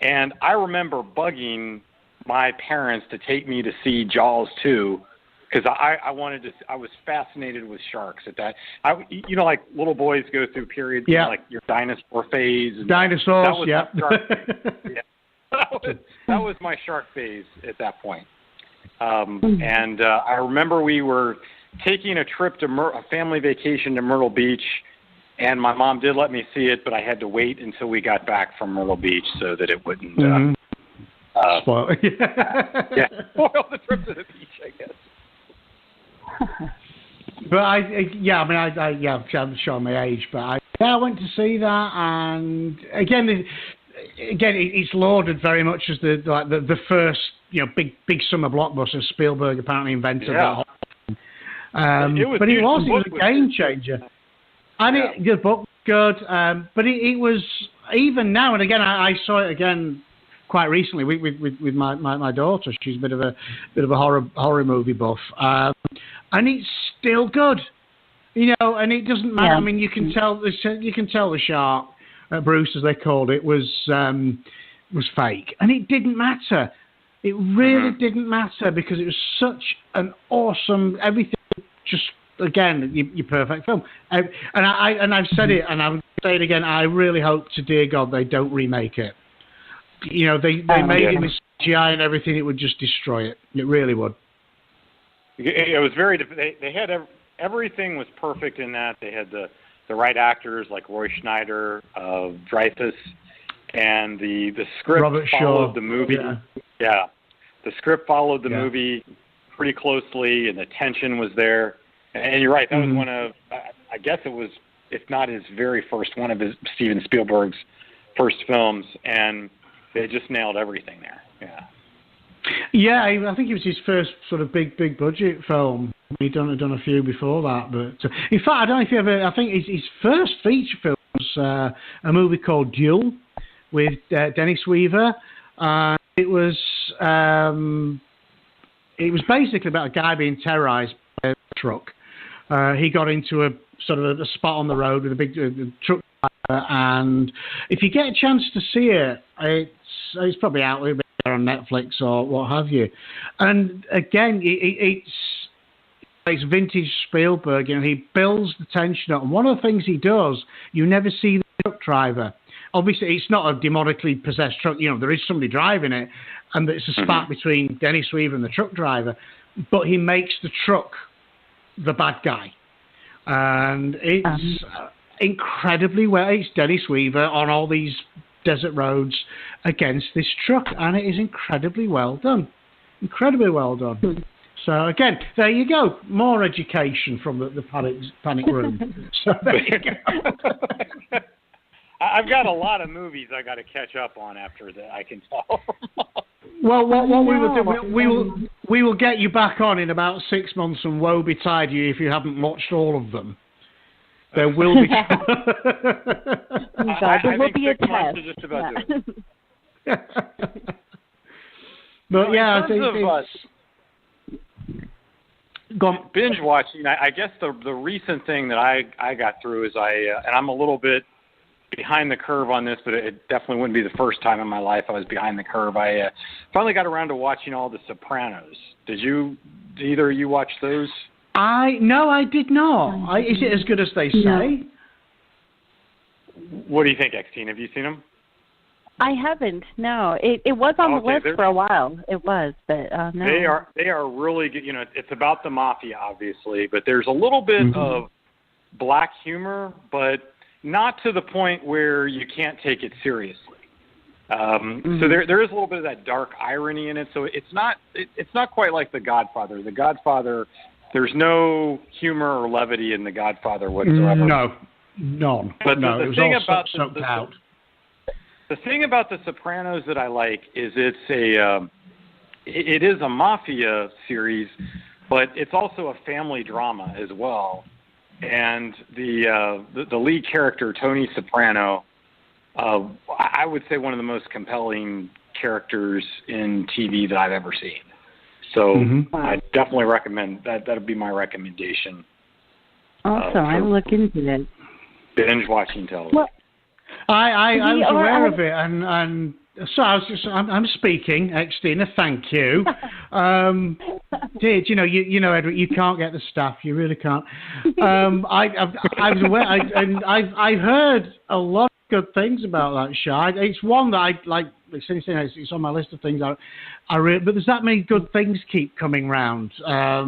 And I remember bugging my parents to take me to see Jaws 2 because I wanted to. I was fascinated with sharks at that. Like little boys go through periods, like your dinosaur phase. And dinosaurs, that was my shark phase. Yeah. that was my shark phase at that point. And I remember we were taking a trip to a family vacation to Myrtle Beach, and my mom did let me see it, but I had to wait until we got back from Myrtle Beach so that it wouldn't spoil. Spoil the trip to the beach, I guess. But I'm showing my age, but I went to see that, and again, it's lauded very much as the first big summer blockbuster. Spielberg apparently invented that whole thing. But it was a game changer, and the book was good. But it was, even now and again, I saw it again quite recently with my daughter. She's a bit of a horror movie buff, and it's still good, and it doesn't matter. I mean, you can tell the shark, Bruce as they called it, was fake, and it didn't matter. It really didn't matter, because it was such an awesome everything. Just again, your perfect film. And I've said it, and I'll say it again. I really hope to dear God they don't remake it. They made it with CGI and everything. It would just destroy it. It really would. It was very. They had everything was perfect in that. They had the right actors like Roy Schneider, Dreyfus, and the script Robert followed Shaw. The movie. Yeah, the script followed the movie pretty closely, and the tension was there. And you're right. That was one of, I guess it was, if not his very first, one of Steven Spielberg's first films, and they just nailed everything there. Yeah. Yeah, I think it was his first sort of big budget film. He'd done a few before that, but in fact, I don't know if you ever. I think his first feature film was a movie called Duel with Dennis Weaver. It was basically about a guy being terrorized by a truck. He got into a sort of a spot on the road with a big truck driver, and if you get a chance to see it, it's probably out there on Netflix or what have you. And again, it's vintage Spielberg, he builds the tension up. And one of the things he does, you never see the truck driver. Obviously, it's not a demonically possessed truck. There is somebody driving it, and it's a spat between Dennis Weaver and the truck driver. But he makes the truck the bad guy. And it's incredibly well. It's Dennis Weaver on all these desert roads against this truck, and it is incredibly well done. Incredibly well done. So again, there you go. More education from the panic room. So there you go. I've got a lot of movies I got to catch up on after that, I can tell. Well, what we will do, we will get you back on in about 6 months, and woe betide you if you haven't watched all of them. There will be. There will be a test. Just about do it. But yeah, I think binge watching. I guess the recent thing that I got through is and I'm a little bit behind the curve on this, but it definitely wouldn't be the first time in my life I was behind the curve. I finally got around to watching all the Sopranos. Did either of you watch those? No, I did not. Is it as good as they say? No. What do you think, Xtina? Have you seen them? I haven't. No, it was on the list for a while. It was, but no. They are really good. It's about the mafia, obviously, but there's a little bit of black humor, but not to the point where you can't take it seriously. So there is a little bit of that dark irony in it. So it's not quite like The Godfather. The Godfather, there's no humor or levity in The Godfather whatsoever. No, none. But no, the thing about the thing about The Sopranos that I like is it is a mafia series, but it's also a family drama as well. And the lead character, Tony Soprano, I would say one of the most compelling characters in TV that I've ever seen. So I definitely recommend that. That'd be my recommendation. Awesome. I'll look into it. Binge watching television. Well, I was aware of it, and so I'm speaking, Xtina. Thank you. Did Edward? You can't get the staff. You really can't. I was aware, and I've heard a lot of good things about that show. It's one that I like. It's on my list of things but there's that many good things keep coming round. But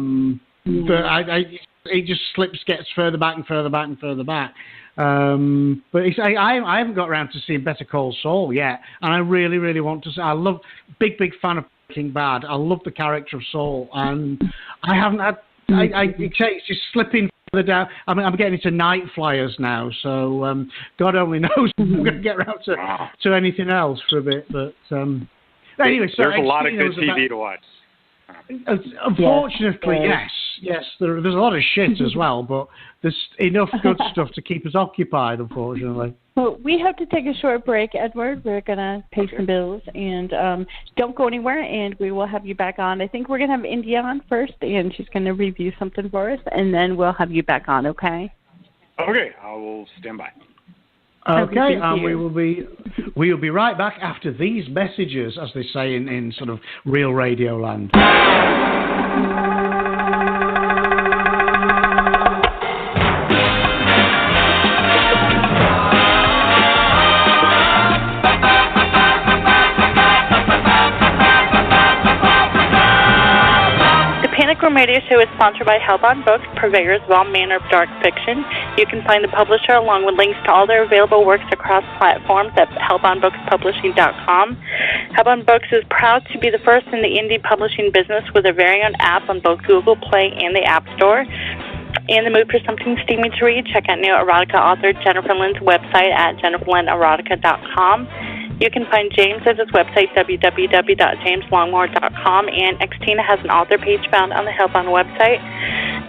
it just gets further back and further back and further back. But I haven't got around to seeing Better Call Saul yet, and I really, really want to. I love big fan of Breaking Bad. I love the character of Saul, and I haven't had. It's just slipping further down. I mean, I'm getting into Night Flyers now, so God only knows if I'm going to get around to anything else for a bit. But anyway, there's a lot of good TV to watch. Unfortunately, yes. There's a lot of shit as well, but there's enough good stuff to keep us occupied. Unfortunately. Well, we have to take a short break, Edward. We're gonna pay some bills, and don't go anywhere. And we will have you back on. I think we're gonna have Indy on first, and she's gonna review something for us, and then we'll have you back on. Okay? Okay, I will stand by. Okay, and we will be right back after these messages, as they say in sort of real radio land. Radio Show is sponsored by Hellbound Books, purveyors of all manner of dark fiction. You can find the publisher along with links to all their available works across platforms at hellboundbookspublishing.com. Hellbound Books is proud to be the first in the indie publishing business with a very own app on both Google Play and the App Store. In the mood for something steamy to read, check out new erotica author Jennifer Lynn's website at jenniferlynnerotica.com. You can find James at his website, www.jameslongmore.com, and Xtina has an author page found on the Hellbound website.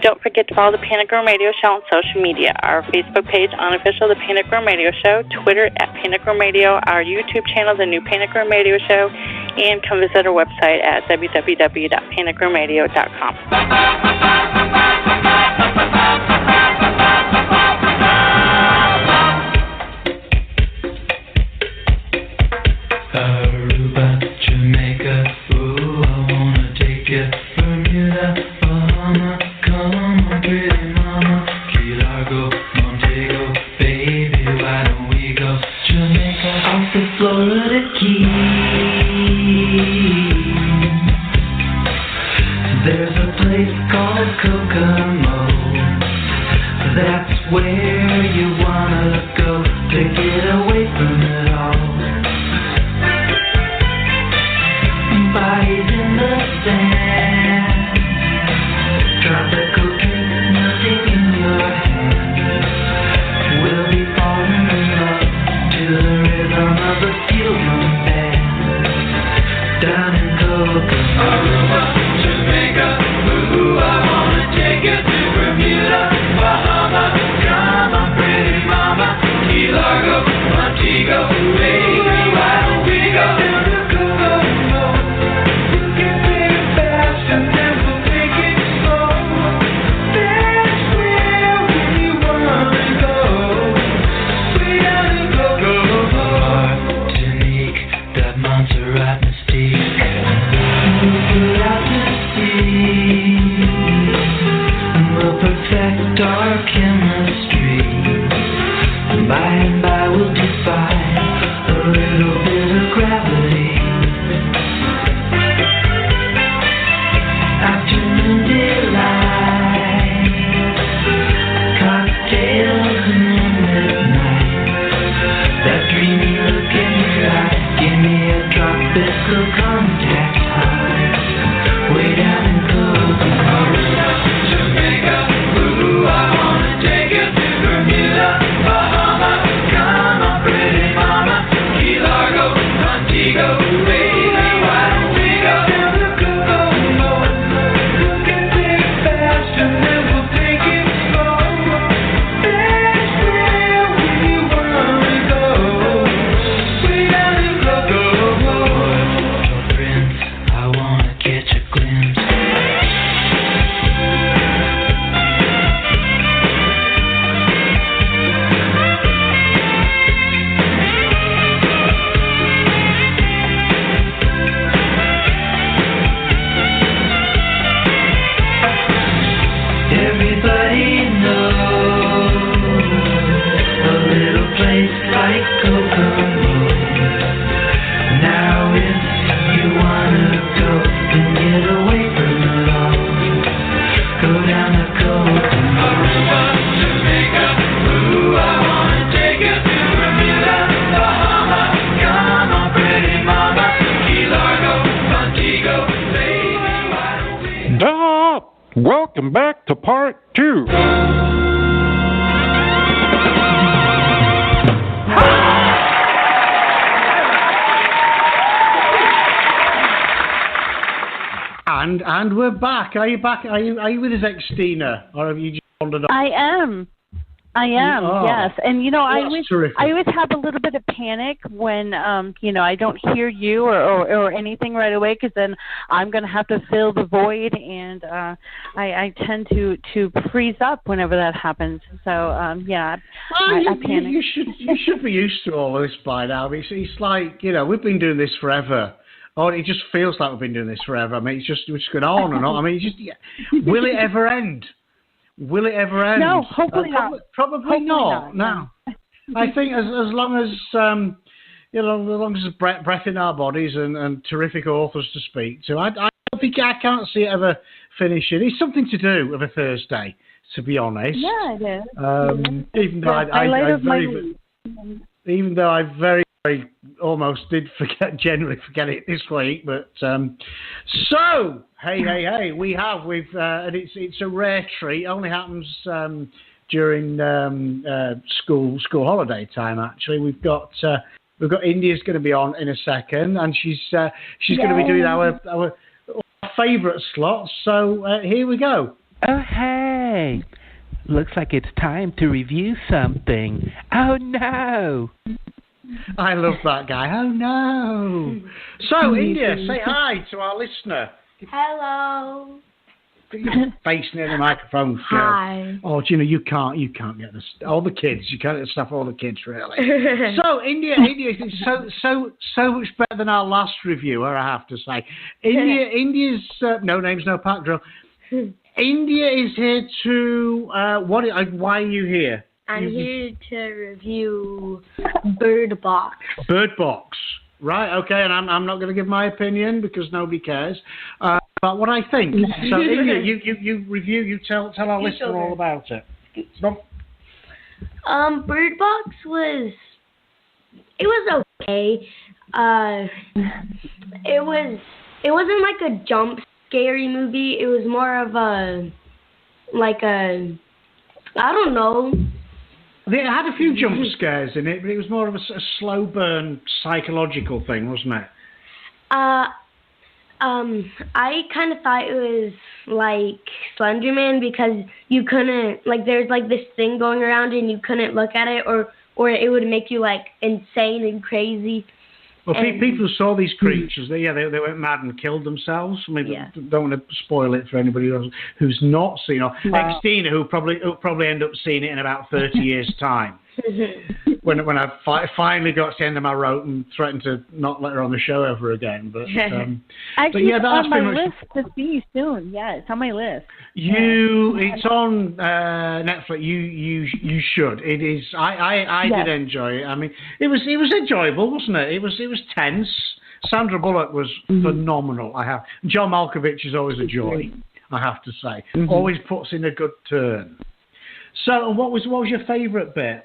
Don't forget to follow the Panic Room Radio Show on social media. Our Facebook page, Unofficial The Panic Room Radio Show, Twitter at Panic Room Radio, our YouTube channel, The New Panic Room Radio Show, and come visit our website at www.panicroomradio.com. Aruba, Jamaica, ooh, I wanna take you. Bermuda, Bahama, come on, pretty mama. Key Largo, Montego, baby, why don't we go? Jamaica, off the Florida Keys. There's a place called Kokomo. That's where you wanna go to get away from it all. Bodies in the sand, tropical drinks melting in your hand. We'll be falling in love to the rhythm of a steel drum band. Down in Kokomo, Aruba, Jamaica, ooh, I wanna take you to Bermuda, Bahama, come on, pretty mama, Key Largo, Montego, baby, why don't we go to Kokomo? Montserrat Mystique, we'll put out to sea, and we'll perfect our chemistry. By and by we'll defy a little bit of gravity. Afternoon delight, cocktails and midnight. That dreamy look in your eye, give me a tropical contact high, way down in Kokomo. Jamaica, ooh, I wanna take you to Bermuda, Bahama, come on, pretty mama, Key Largo, Montego, baby, why don't we go to Kokomo? We can take it fast and then we'll take it slow. That's where we wanna go. Way down in Kokomo. Prince, I wanna catch a glimpse. welcome back to part 2. And we're back. Are you back? Are you with us, Xtina, or have you just wandered off? I am. Yes. And I always have a little bit of panic when I don't hear you or anything right away, because then I'm going to have to fill the void, and I tend to freeze up whenever that happens. So I panic. You should be used to all of this by now. It's like, we've been doing this forever. Oh, it just feels like we've been doing this forever. I mean, we're just going on and on. I mean, will it ever end? Will it ever end? No, hopefully not. Probably not. No. I think as long as as long as there's breath in our bodies and terrific authors to speak to, I can't see it ever finishing. It's something to do with a Thursday, to be honest. Yeah, it is. Even though I very almost did generally forget it this week, but so hey, we've and it's a rare treat. It only happens during school holiday time. Actually, we've got India's going to be on in a second, and she's going to be doing our favourite slots. So here we go. Oh hey, looks like it's time to review something. Oh no. I love that guy. Oh no! So India, say hi to our listener. Hello. Put your face near the microphone, girl. Hi. Oh, you can't get this. All the kids, you can't get stuff. All the kids, really. So India, so much better than our last reviewer, I have to say. India's no names, no pack drill. India is here to why are you here? I'm here to review Bird Box. Bird Box. Right, okay, and I'm not going to give my opinion because nobody cares. But what I think. So, India, you review, you tell our listener all about it. Bird Box was okay. It wasn't like a jump scary movie. It was more of I don't know. It had a few jump scares in it, but it was more of a slow burn psychological thing, wasn't it? I kind of thought it was like Slenderman because you couldn't, there's this thing going around and you couldn't look at it or it would make you insane and crazy. Well, people saw these creatures. They went mad and killed themselves. I mean, don't want to spoil it for anybody who's not seen it. Xtina, who'll probably end up seeing it in about 30 years' time. When I finally got to the end of my rope and threatened to not let her on the show ever again. But actually, it's on my list to see soon. Yeah, it's on my list. It's on Netflix. You should. It is. I did enjoy it. I mean, it was enjoyable, wasn't it? It was tense. Sandra Bullock was phenomenal. John Malkovich is always a joy. I have to say, always puts in a good turn. So, what was your favourite bit?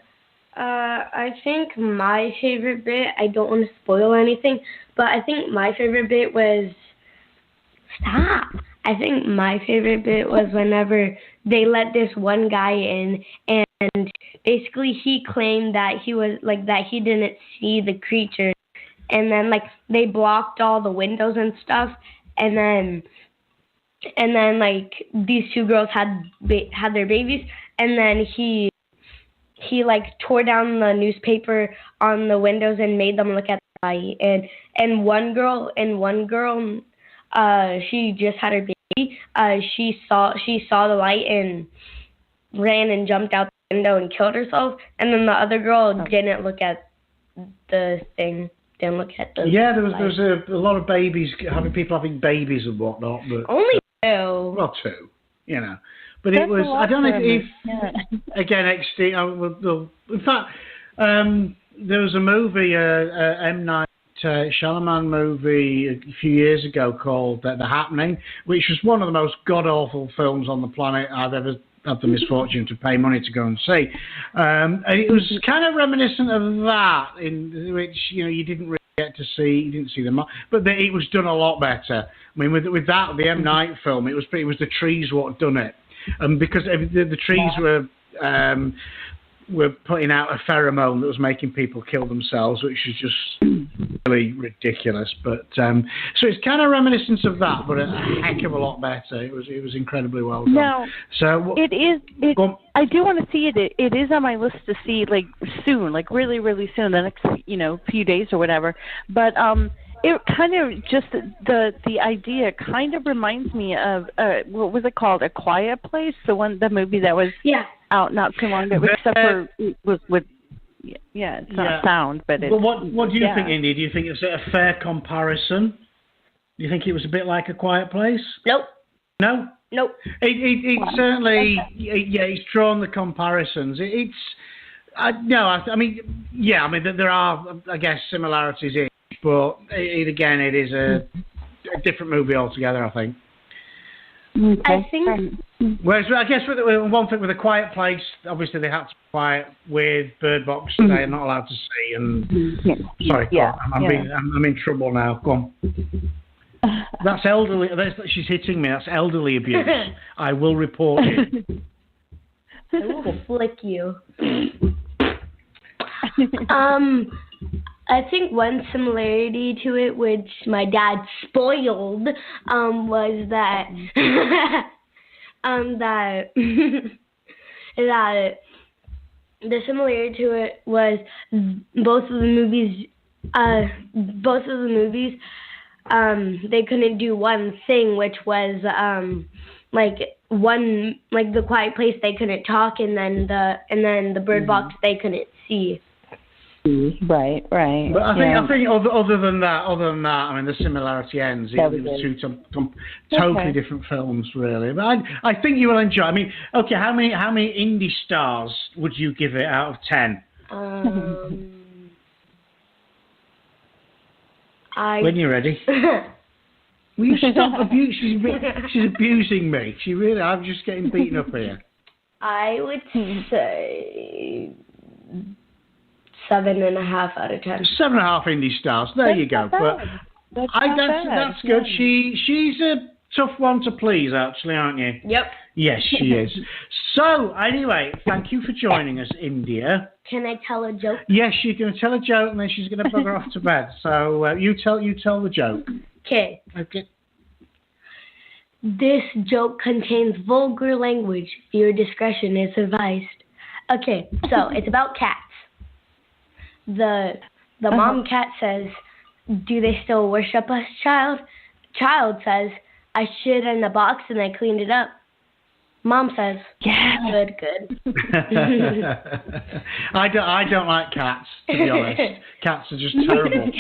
I think my favorite bit, I don't want to spoil anything, but I think my favorite bit was, I think my favorite bit was whenever they let this one guy in, and basically he claimed that he was, that he didn't see the creature, and then, they blocked all the windows and stuff, and then these two girls had their babies, and then he tore down the newspaper on the windows and made them look at the light. And one girl, she just had her baby. She saw the light and ran and jumped out the window and killed herself. And then the other girl didn't look at the thing. Didn't look at the there was a lot of babies people having babies and whatnot. But only 2. Well, 2, But it was, I don't know if again, in fact, there was a movie, M. Night Shyamalan movie a few years ago called The Happening, which was one of the most god-awful films on the planet I've ever had the misfortune to pay money to go and see. And it was kind of reminiscent of that, in which, you didn't really get to see, you didn't see them, but it was done a lot better. I mean, with that, the M. Night film, it was the trees what done it. because the trees were putting out a pheromone that was making people kill themselves, which is just really ridiculous. But so it's kind of reminiscent of that, but a heck of a lot better. It was incredibly well done. Now, so it is. I do want to see it. It is on my list to see like soon, like really, really soon, the next few days or whatever. But it kind of just the idea kind of reminds me of what was it called? A Quiet Place, the movie that was out not too long ago, except for it was with it's not sound, but it's. Well, what do you think, Indy? Do you think it's a fair comparison? Do you think it was a bit like A Quiet Place? Nope. No. Nope. It certainly it's drawn the comparisons. I mean there are, I guess, similarities in. But it is a different movie altogether, I think. Okay. I think. Whereas I guess with one thing with A Quiet Place, obviously they had to be quiet. With Bird Box, they're not allowed to see. And sorry, I'm in trouble now. Go on. That's elderly. She's hitting me. That's elderly abuse. I will report you. I will flick you. I think one similarity to it, which my dad spoiled, was that that the similarity to it was both of the movies. They couldn't do one thing, which was The Quiet Place they couldn't talk, and then the Bird Box they couldn't see. Right. But I think other than that, I mean, the similarity ends. It was two totally different films, really. But I think you will enjoy. I mean, okay, how many indie stars would you give it out of 10? When you're ready. Will you stop abusing? She's abusing me. I'm just getting beaten up here. I would say 7.5 out of 10. 7.5 indie stars. There you go. But that's good. She's a tough one to please, actually, aren't you? Yep. Yes, she is. So, anyway, thank you for joining us, India. Can I tell a joke? Yes, she's going to tell a joke, and then she's going to bugger off to bed. So, you tell the joke. Okay. Okay. This joke contains vulgar language. Your discretion is advised. Okay, so it's about cats. The mom cat says, "Do they still worship us, child?" Child says, "I shit in the box and I cleaned it up." Mom says, "Yeah, good." I don't like cats, to be honest. Cats are just terrible.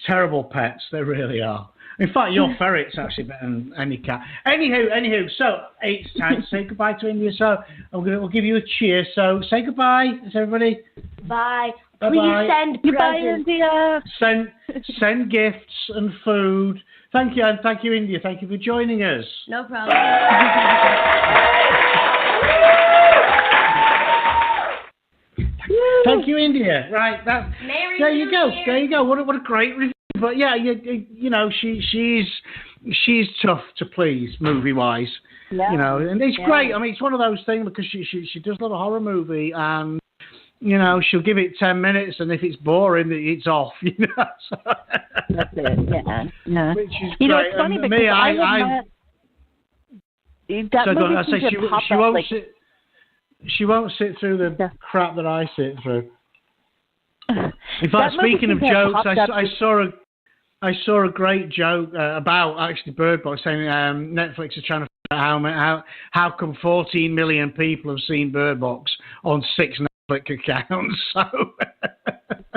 Terrible pets, they really are. In fact, your ferret's actually better than any cat. Anywho, so it's time to say goodbye to India. So we'll give you a cheer. So say goodbye, everybody. Bye. Bye-bye. Please send presents. India. Send gifts and food. Thank you, and thank you, India. Thank you for joining us. No problem. Thank you, India. Right, there you go. What a great review. But yeah, you know, she's tough to please, movie-wise. Yeah. You know, and it's great. I mean, it's one of those things because she does a lot of horror movie, and you know, she'll give it 10 minutes, and if it's boring, it's off. You know. So, that's it. Yeah. Which is great. Know, it's funny because she won't sit through the crap that I sit through. In fact, speaking of jokes, I saw a great joke about actually Bird Box saying Netflix is trying to figure out how come 14 million people have seen Bird Box on 6 Netflix accounts. So.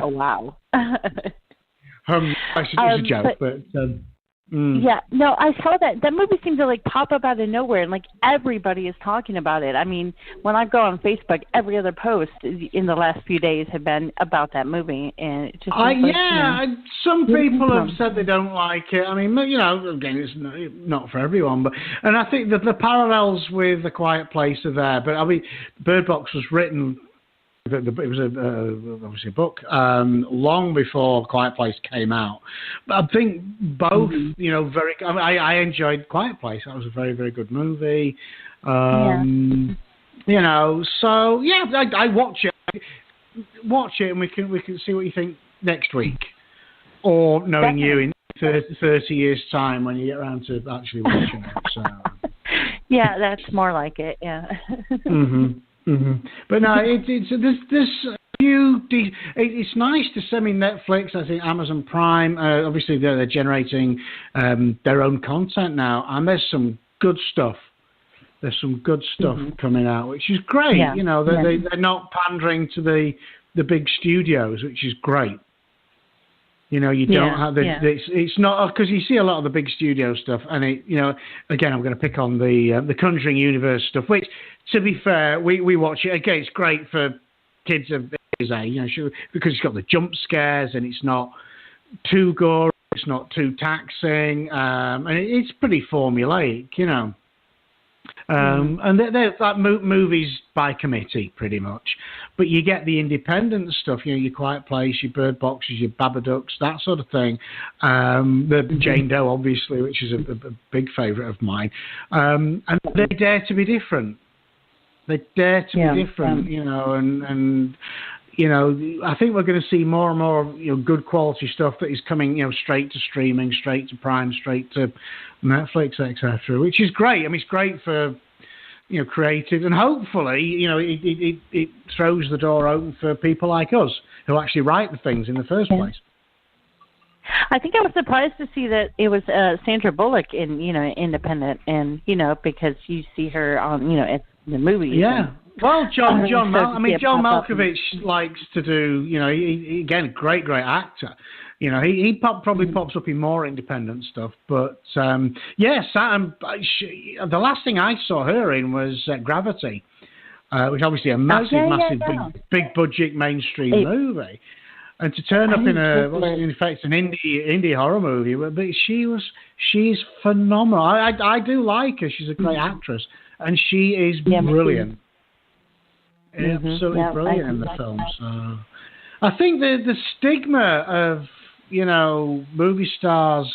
Oh wow. It's a joke, but. Yeah, no, I saw that. That movie seemed to like pop up out of nowhere, and like everybody is talking about it. I mean, when I go on Facebook, every other post in the last few days have been about that movie, and it just. Some people have said they don't like it. I mean, you know, again, it's not for everyone, and I think that the parallels with The Quiet Place are there. But I mean, Bird Box was written. It was obviously a book long before Quiet Place came out. But I think both, you know, I enjoyed Quiet Place. That was a very, very good movie. You know, so yeah, I watch it, and we can see what you think next week, or knowing you in 30 years' time when you get around to actually watching it. So. Yeah, that's more like it. Yeah. But no, it's nice to see. I mean, Netflix, I think Amazon Prime, obviously they're generating their own content now, and there's some good stuff. There's some good stuff coming out, which is great. Yeah. You know, they're not pandering to the big studios, which is great. You know, you don't have it's not, because you see a lot of the big studio stuff, and again, I'm going to pick on the Conjuring universe stuff, which, to be fair, we watch it. Again, it's great for kids of his age, because it's got the jump scares, and it's not too gory, it's not too taxing, and it's pretty formulaic, you know. And they're like movies by committee, pretty much. But you get the independent stuff, your Quiet Place, your Bird Boxes, your Babadooks, that sort of thing. The Jane Doe, obviously, which is a big favourite of mine. And they dare to be different. They dare to be different, you know, and you know, I think we're going to see more and more, good quality stuff that is coming, straight to streaming, straight to Prime, straight to Netflix, etc. Which is great. I mean, it's great for, creative, and hopefully, it throws the door open for people like us who actually write the things in the first place. I think I was surprised to see that it was Sandra Bullock in, Independent, and because you see her on, at the movies. Yeah. Well, John Malkovich likes to do, he, again, great actor. He probably pops up in more independent stuff. But, the last thing I saw her in was Gravity, which obviously a massive, big budget mainstream movie. And to turn up in an indie horror movie, but she's phenomenal. I do like her. She's a great actress, and she is brilliant. Absolutely brilliant in the film. So I think the stigma of movie stars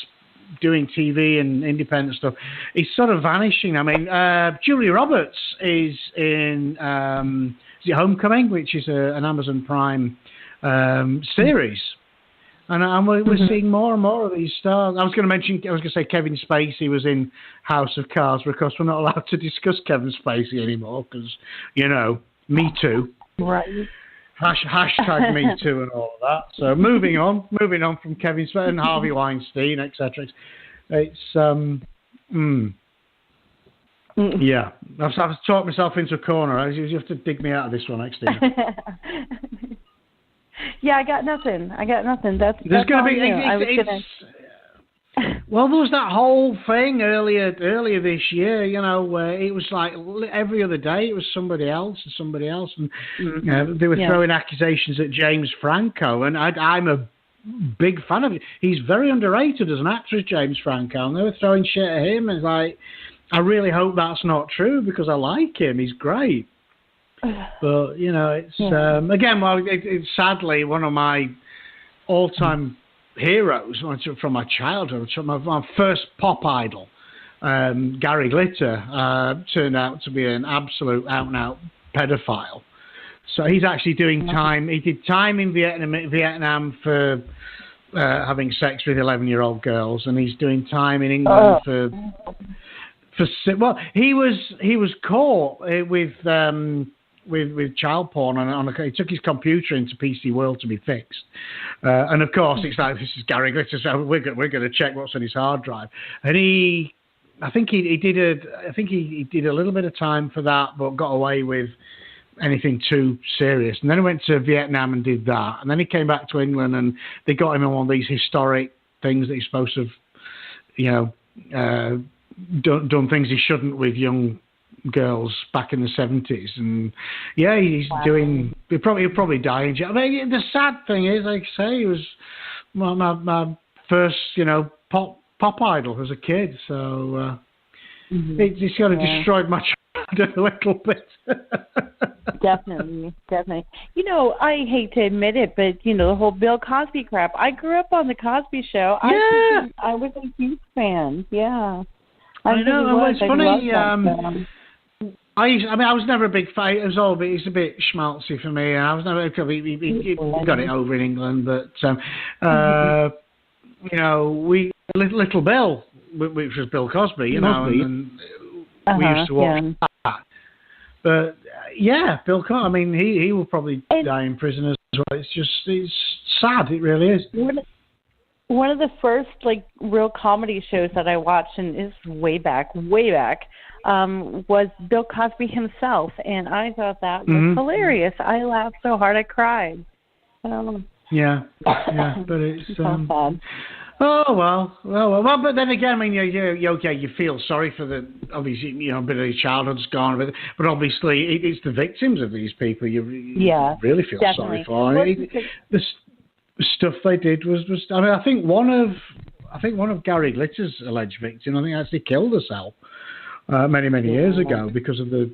doing TV and independent stuff is sort of vanishing. I mean, Julia Roberts is in Homecoming, which is an Amazon Prime series, and we're seeing more and more of these stars. I was going to say Kevin Spacey was in House of Cards, but of course we're not allowed to discuss Kevin Spacey anymore because Me Too, right? Hashtag Me Too and all of that. So moving on from Kevin Spacey and Harvey Weinstein, etc. It's yeah, I've talked myself into a corner. You have to dig me out of this one, Xtina. Yeah, I got nothing. There's going to be. Well, there was that whole thing earlier this year, where it was like every other day it was somebody else, and they were throwing accusations at James Franco, and I'm a big fan of it. He's very underrated as an actor, James Franco, and they were throwing shit at him, and like, I really hope that's not true because I like him. He's great. But, it's, again, it's sadly one of my all-time heroes from my childhood, from my first pop idol, Gary Glitter, turned out to be an absolute out-and-out pedophile. So he's actually doing time. He did time in Vietnam for having sex with 11-year-old girls, and he's doing time in England for well, he was caught with child porn, and he took his computer into PC World to be fixed. And of course, it's like, this is Gary Glitter, so we're going to check what's on his hard drive. And I think he did a little bit of time for that, but got away with anything too serious. And then he went to Vietnam and did that. And then he came back to England, and they got him on one of these historic things that he's supposed to have, done things he shouldn't with young girls back in the 70s, and he's doing. He'll probably die in jail. I mean, the sad thing is, like I say, he was my first, pop idol as a kid. So it's kind of destroyed my childhood a little bit. Definitely. I hate to admit it, but the whole Bill Cosby crap. I grew up on the Cosby Show. Yeah. I was a huge fan. Yeah. I know. It's funny. I was never a big fan. It's a bit schmaltzy for me. I was never. He got it over in England, but we Little Bill, which was Bill Cosby, and we used to watch that. But Bill Cosby. I mean, he will probably die in prison as well. It's sad. It really is. One of the first real comedy shows that I watched, and is way back, was Bill Cosby himself, and I thought that was hilarious. I laughed so hard I cried. Yeah, but it's sad. Oh well. But then again, I mean, you feel sorry for obviously, a bit of your childhood's gone, but obviously it's the victims of these people you really feel sorry for. The stuff they did was. I mean, I think one of Gary Glitter's alleged victims, I think, actually killed herself many years ago because of the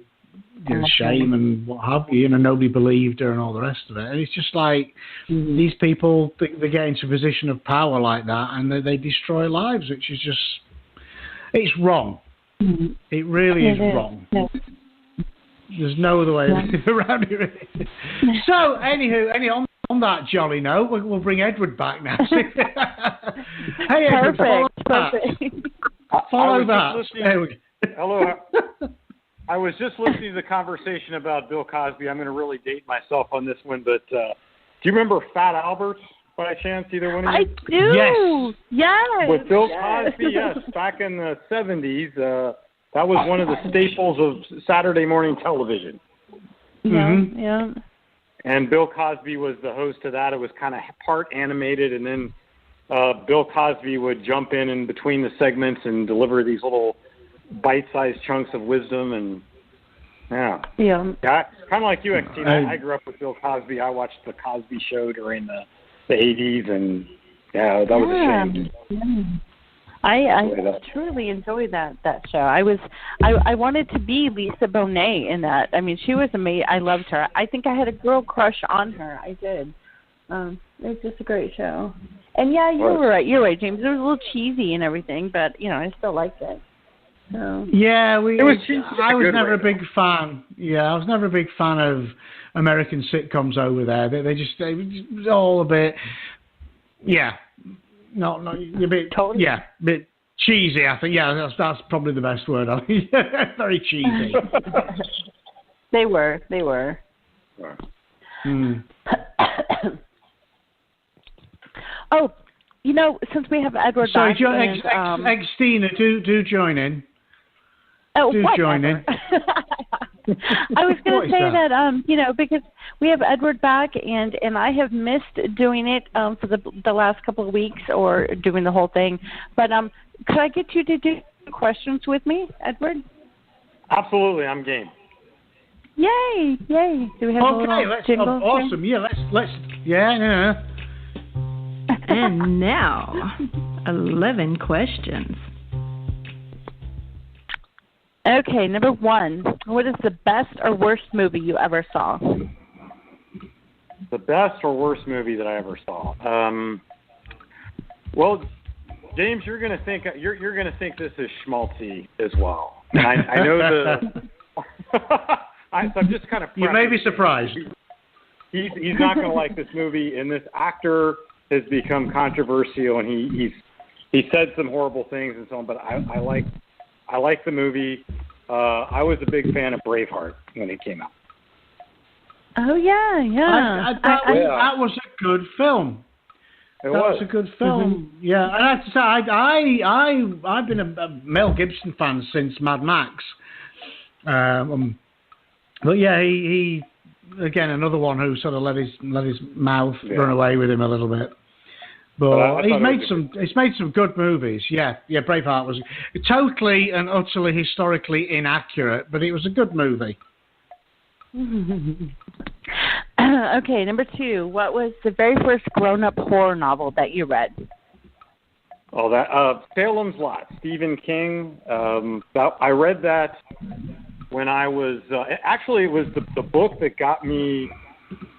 shame and what have you. Nobody believed her and all the rest of it. And it's just like these people, they get into a position of power like that, and they destroy lives, which is just, it's wrong. It really is wrong. There's no other way around it. So, anywho, on that jolly note, we'll bring Edward back now. Hey, Edward, follow that. Hello. I was just listening to the conversation about Bill Cosby. I'm going to really date myself on this one, but do you remember Fat Albert by chance, either one of you? I do. Yes. With Bill Cosby, yes. Back in the 70s, that was one of the staples of Saturday morning television. Yeah. And Bill Cosby was the host of that. It was kind of part animated, and then Bill Cosby would jump in between the segments and deliver these little bite-sized chunks of wisdom, and kind of like you, Xtina. I grew up with Bill Cosby. I watched the Cosby Show during the 80s, and that was a shame. Yeah. I truly enjoyed that show. I wanted to be Lisa Bonet in that. I mean, she was amazing. I loved her. I think I had a girl crush on her. I did. It was just a great show. And you were right. You're right, James. It was a little cheesy and everything, but I still liked it. So. Yeah, I was never a big fan. Yeah, I was never a big fan of American sitcoms over there. They was all a bit, not a bit, a bit cheesy. I think, that's probably the best word. I mean, very cheesy. They were. Oh, since we have Edward back, Xtina, do join in. Oh, do join in. I was going to say that, because we have Edward back, and I have missed doing it for the last couple of weeks, or doing the whole thing. But could I get you to do questions with me, Edward? Absolutely, I'm game. Yay! Do we have a little jingle? Awesome. Yeah, let's. Yeah. And now, 11 questions. Okay, number 1. What is the best or worst movie you ever saw? The best or worst movie that I ever saw? Well, James, you're going to think this is schmaltzy as well. And I know so I'm just kind of. You may be surprised. He's not going to like this movie, and this actor has become controversial, and he said some horrible things and so on. But I like the movie. I was a big fan of Braveheart when it came out. Oh yeah. That was a good film. That was a good film. Mm-hmm. Yeah, and I have to say, I've been a Mel Gibson fan since Mad Max. But yeah, he again another one who sort of let his mouth run away with him a little bit. But he's made some good movies. Yeah. Braveheart was totally and utterly historically inaccurate, but it was a good movie. Okay, number 2. What was the very first grown-up horror novel that you read? Oh, that Salem's Lot, Stephen King. I read that when I was actually it was the book that got me,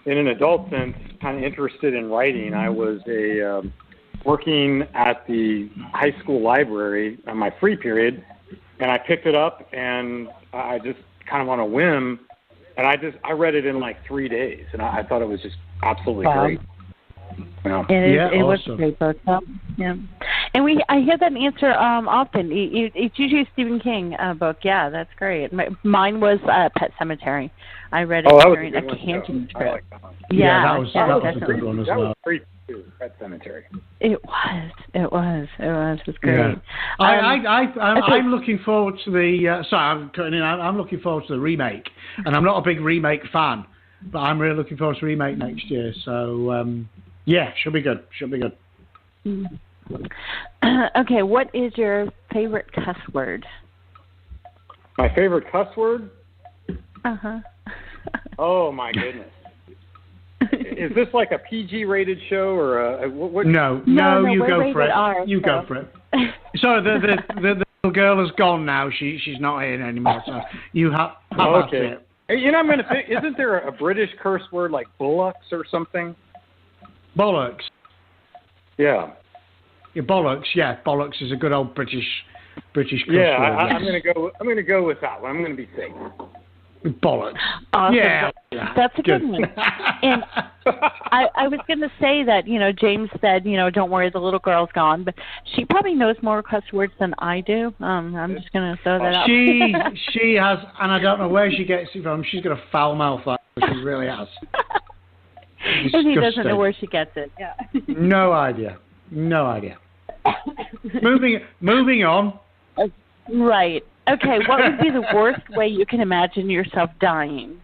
in an adult sense, kind of interested in writing. I was working at the high school library on my free period, and I picked it up, and I just kind of on a whim, and I read it in like 3 days, and I thought it was just absolutely great. Yeah. It was awesome. a great book. Yeah, and I hear that answer often. It's usually a Stephen King book. Yeah, that's great. Mine was Pet Cemetery. I read it during a camping trip. That was a good one as well. That was great too. Pet Cemetery. It was. It was great. Yeah. I'm looking forward to the. Sorry, I'm cutting in. I'm looking forward to the remake, and I'm not a big remake fan, but I'm really looking forward to the remake next year. So yeah, should be good. Okay, what is your favorite cuss word? My favorite cuss word? Oh my goodness. Is this like a PG-rated show or a what? No, you go for it. You go for it. So the little girl is gone now. She's not here anymore. So you have okay. it. You know, I'm gonna think. Isn't there a British curse word like bullocks or something? Bollocks. Yeah. Yeah, bollocks. Yeah, bollocks is a good old British curse word. Yeah, I'm gonna go with that one. I'm gonna be safe. Bollocks. Awesome. Yeah. That's a good one. And I was going to say that, James said, don't worry, the little girl's gone, but she probably knows more cuss words than I do. I'm just going to throw that out. She has, and I don't know where she gets it from. She's got a foul mouth, she really has. And he doesn't know where she gets it. Yeah. No idea. Moving on. Right. Okay, what would be the worst way you can imagine yourself dying?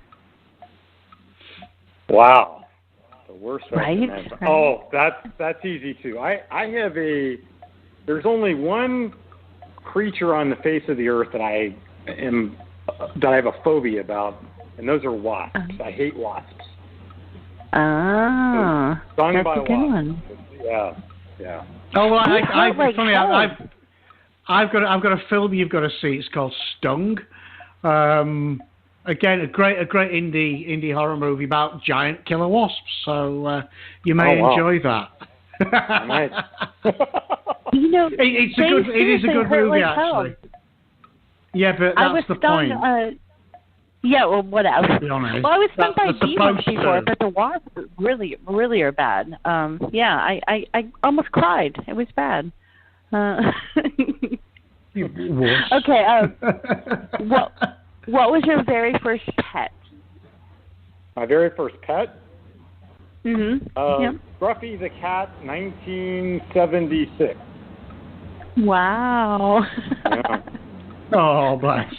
Wow. The worst way. Right? Oh, that's easy too. I have there's only one creature on the face of the earth that I have a phobia about, and those are wasps. I hate wasps. Ah. Stung that's by a good wasps. one. Yeah. Oh, well, I've got a film you've got to see. It's called Stung. Again, a great indie horror movie about giant killer wasps. So you may enjoy that. I might. It is a good movie actually. Yeah, but that's the point. Yeah, well, what else? To be honest. Well, I was stung by demons before, but the wasps really, really are bad. Yeah, I almost cried. It was bad. Okay. What was your very first pet? My very first pet? Mm-hmm. Scruffy the cat, 1976. Wow. Yeah. Oh, bless.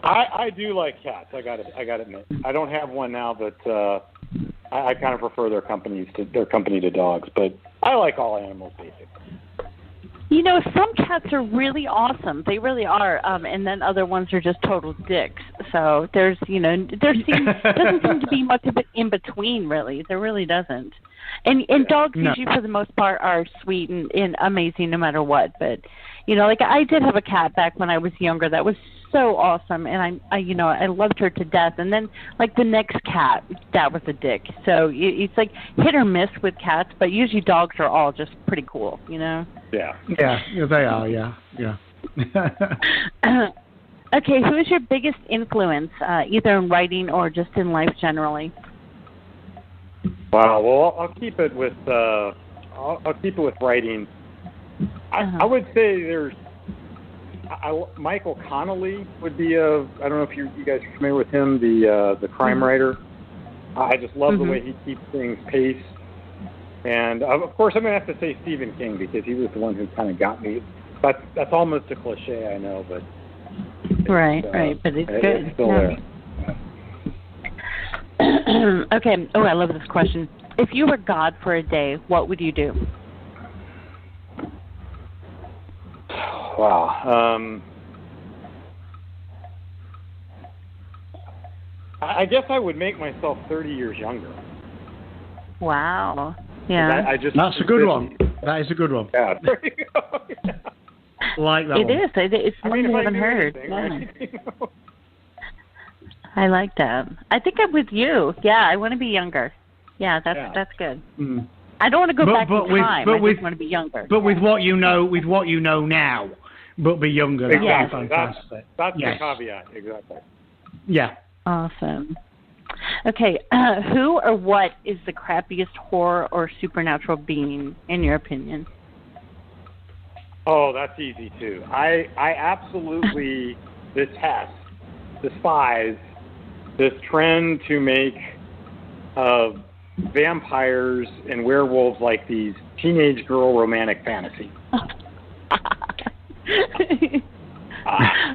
I do like cats. I got to admit. I don't have one now, but I kind of prefer their company to dogs. But I like all animals, basically. Some cats are really awesome. They really are. And then other ones are just total dicks. So there doesn't seem to be much of it in between, really. There really doesn't. And dogs usually, for the most part, are sweet and amazing no matter what. But, I did have a cat back when I was younger that was so awesome, and I loved her to death. And then, the next cat, that was a dick. So it's like hit or miss with cats, but usually dogs are all just pretty cool, Yeah. Yeah, they are, yeah. Okay, who is your biggest influence, either in writing or just in life generally? Wow. Well, I'll keep it with writing. I would say there's Michael Connelly would be I don't know if you guys are familiar with him, the crime writer. I just love the way he keeps things paced. And of course, I'm going to have to say Stephen King because he was the one who kind of got me. That's almost a cliche, I know, but right, but it's good. It's still there. Okay. Oh, I love this question. If you were God for a day, what would you do? Wow. I guess I would make myself 30 years younger. Wow. Yeah. That's a good one. That is a good one. Yeah. There you go. Yeah. Like that it one. Is. It's one I haven't heard. I like that. I think I'm with you. Yeah, I want to be younger. Yeah, that's good. Mm. I don't want to go back in time. I just want to be younger. But with what you know now, but be younger. Exactly. Fantastic. That's the caveat. Exactly. Yeah. Awesome. Okay, who or what is the crappiest horror or supernatural being, in your opinion? Oh, that's easy, too. I absolutely despise this trend to make vampires and werewolves like these teenage girl romantic fantasy.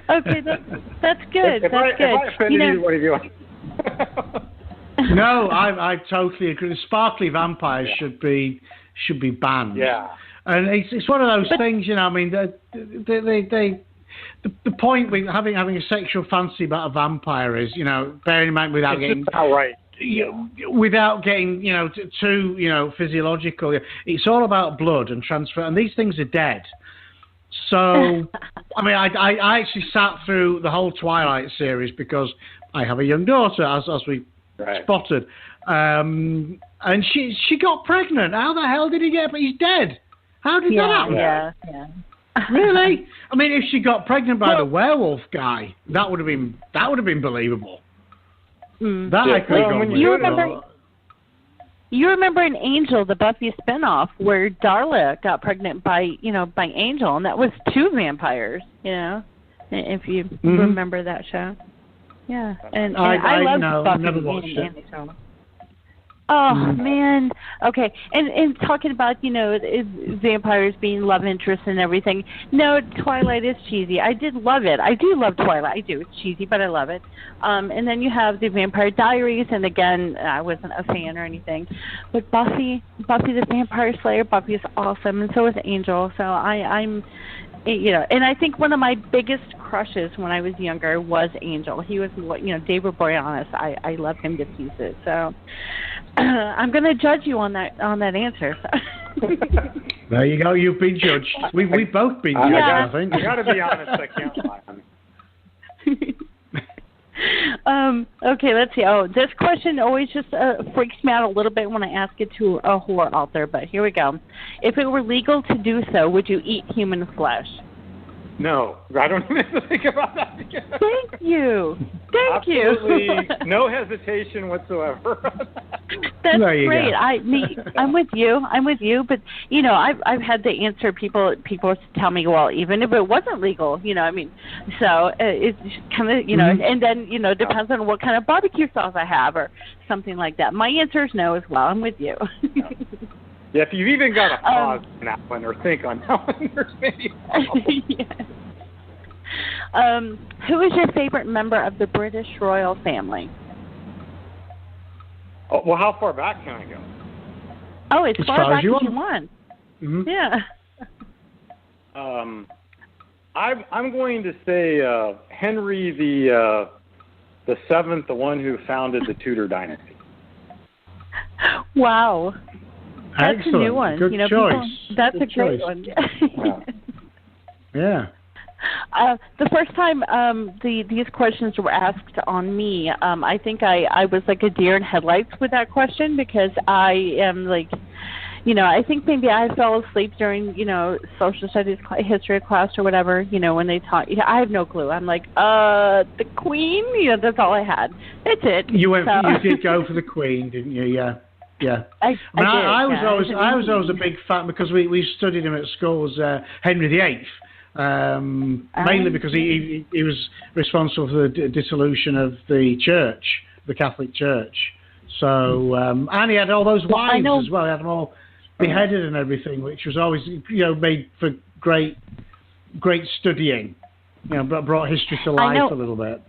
Okay, that's good. If I offended you, what do you want? No, I totally agree. Sparkly vampires should be banned. Yeah. And it's one of those things, I mean, the point with having a sexual fantasy about a vampire is, bearing in mind without getting too physiological. It's all about blood and transfer, and these things are dead. So, I mean, I actually sat through the whole Twilight series because I have a young daughter, as we spotted, and she got pregnant. How the hell did he get? But he's dead. How did that happen? Yeah. Really? I mean, if she got pregnant by the werewolf guy, that would have been believable. That I could have gone with. You remember in Angel, the Buffy spinoff, where Darla got pregnant by Angel, and that was two vampires. If you remember that show. Yeah, and I love Buffy. Never watched it. Oh man. Okay. And talking about vampires being love interests and everything. No, Twilight is cheesy. I did love it. I do love Twilight. I do. It's cheesy, but I love it. And then you have the Vampire Diaries, and again, I wasn't a fan or anything. But Buffy the Vampire Slayer, Buffy is awesome, and so is Angel. So I'm. And I think one of my biggest crushes when I was younger was Angel. He was, David Boreanaz. I love him to pieces. So I'm going to judge you on that answer. There you go. You've been judged. We've both been judged. I think. I got to be honest. I can't lie. Okay, let's see. Oh, this question always just freaks me out a little bit when I ask it to a horror author, but here we go. If it were legal to do so, would you eat human flesh? No, I don't even have to think about that again. Thank you. Absolutely no hesitation whatsoever. That's great. I'm with you. But I've had to answer people tell me, well, even if it wasn't legal, so it's kind of and then depends on what kind of barbecue sauce I have or something like that. My answer is no as well. I'm with you. Yeah, if you've even got a pause on that one or think on that one, there's maybe who is your favorite member of the British royal family? Oh, well, how far back can I go? Oh, as far back as you want. Mm-hmm. Yeah. I'm going to say Henry the Seventh, the one who founded the Tudor dynasty. Wow. That's Excellent. a new one. Good choice. That's Good a great choice. one. Yeah. The first time these questions were asked on me, I think I was like a deer in headlights with that question because I am like, I think maybe I fell asleep during, social studies history class or whatever, when they taught. I have no clue. I'm like, the Queen. That's all I had. That's it. You did go for the Queen, didn't you? Yeah. Yeah, I was always a big fan because we studied him at school as Henry VIII, mainly because he was responsible for the dissolution of the church, the Catholic Church. So and he had all those wives as well. He had them all beheaded and everything, which was always made for great studying. Brought history to life a little bit.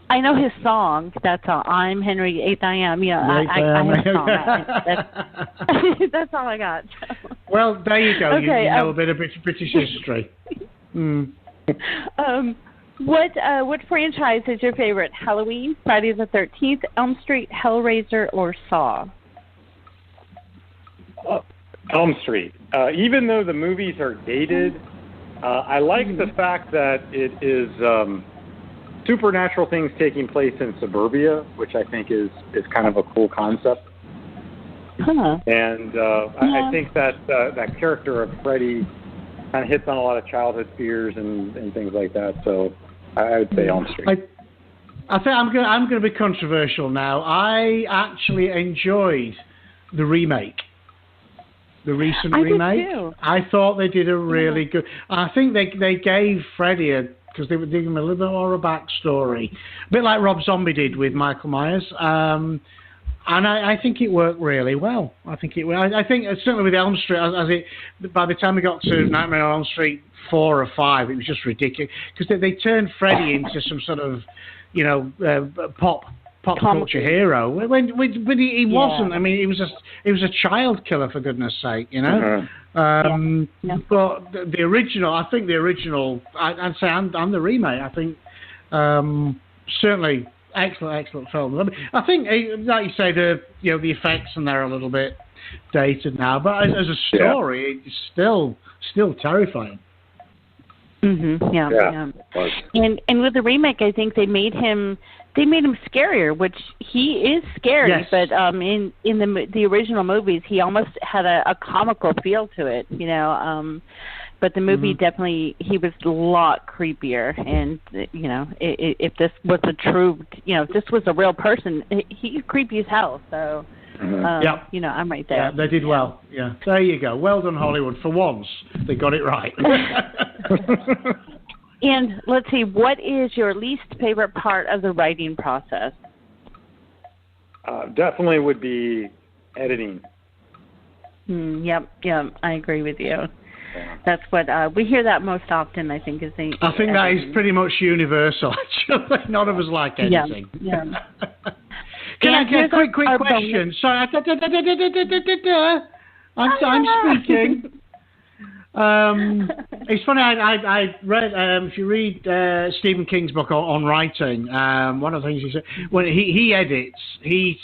I know his song. That's all. I'm Henry VIII. I am. Yeah, I have a song. That's all I got. Well, there you go. Okay, you know a bit of British history. What franchise is your favorite? Halloween, Friday the 13th, Elm Street, Hellraiser, or Saw? Elm Street. Even though the movies are dated, I like the fact that it is supernatural things taking place in suburbia, which I think is kind of a cool concept. And I think that that character of Freddy kind of hits on a lot of childhood fears and things like that. So I would say Elm Street. I think I'm going to be controversial now. I actually enjoyed the remake. The recent remake. Did too. I thought they did a really good. I think they gave Freddy because they were giving him a little bit more of a backstory, a bit like Rob Zombie did with Michael Myers. And I think it worked really well. I think certainly with Elm Street, by the time we got to Nightmare on Elm Street 4 or 5, it was just ridiculous because they turned Freddy into some sort of, pop culture hero when he wasn't. I mean, he was a child killer, for goodness sake, But the original, I think the original, I'd say, and the remake, I think, certainly excellent film. I think, like you say, the effects and they're a little bit dated now, but as a story, it's still terrifying. And with the remake, I think they made him scarier, which he is scary. Yes. But in the original movies, he almost had a comical feel to it, But the movie definitely, he was a lot creepier. And if this was if this was a real person, he's creepy as hell. So. I'm right there. Yeah, they did well. Yeah, there you go. Well done, Hollywood. For once, they got it right. And let's see, what is your least favorite part of the writing process? Definitely would be editing. Yep, I agree with you. That's what we hear that most often. I think is the. I think that is pretty much universal. Actually, none of us like editing. Yeah. Can I get a quick question? Sorry, I'm speaking. It's funny. I read. If you read Stephen King's book on writing, one of the things he said when he edits, he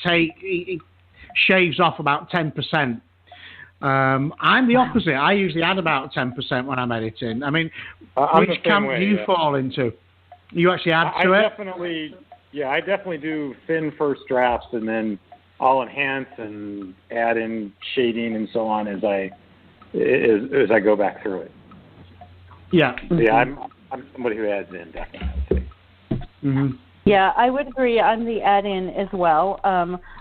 shaves off about 10%. I'm the opposite. I usually add about 10% when I'm editing. I mean, which camp do you fall into? You actually add to it? I definitely do thin first drafts, and then I'll enhance and add in shading and so on as I go back through it. Yeah. I'm somebody who adds in, definitely. Yeah, I would agree on the add-in as well.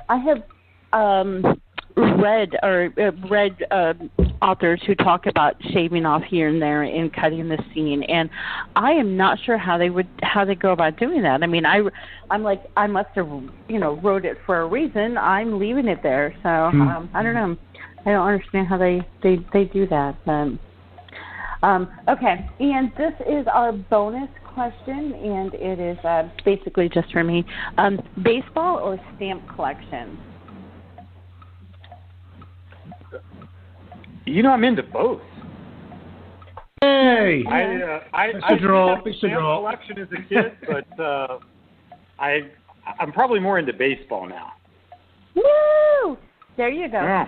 I have read authors who talk about shaving off here and there and cutting the scene, and I am not sure how they go about doing that. I mean, I'm like, I must have wrote it for a reason. I'm leaving it there, so I don't know. I don't understand how they do that. Okay, and this is our bonus question, and it is basically just for me. Baseball or stamp collection? I'm into both. Hey! I did a collection as a kid, but I'm probably more into baseball now. Woo! There you go. Yeah.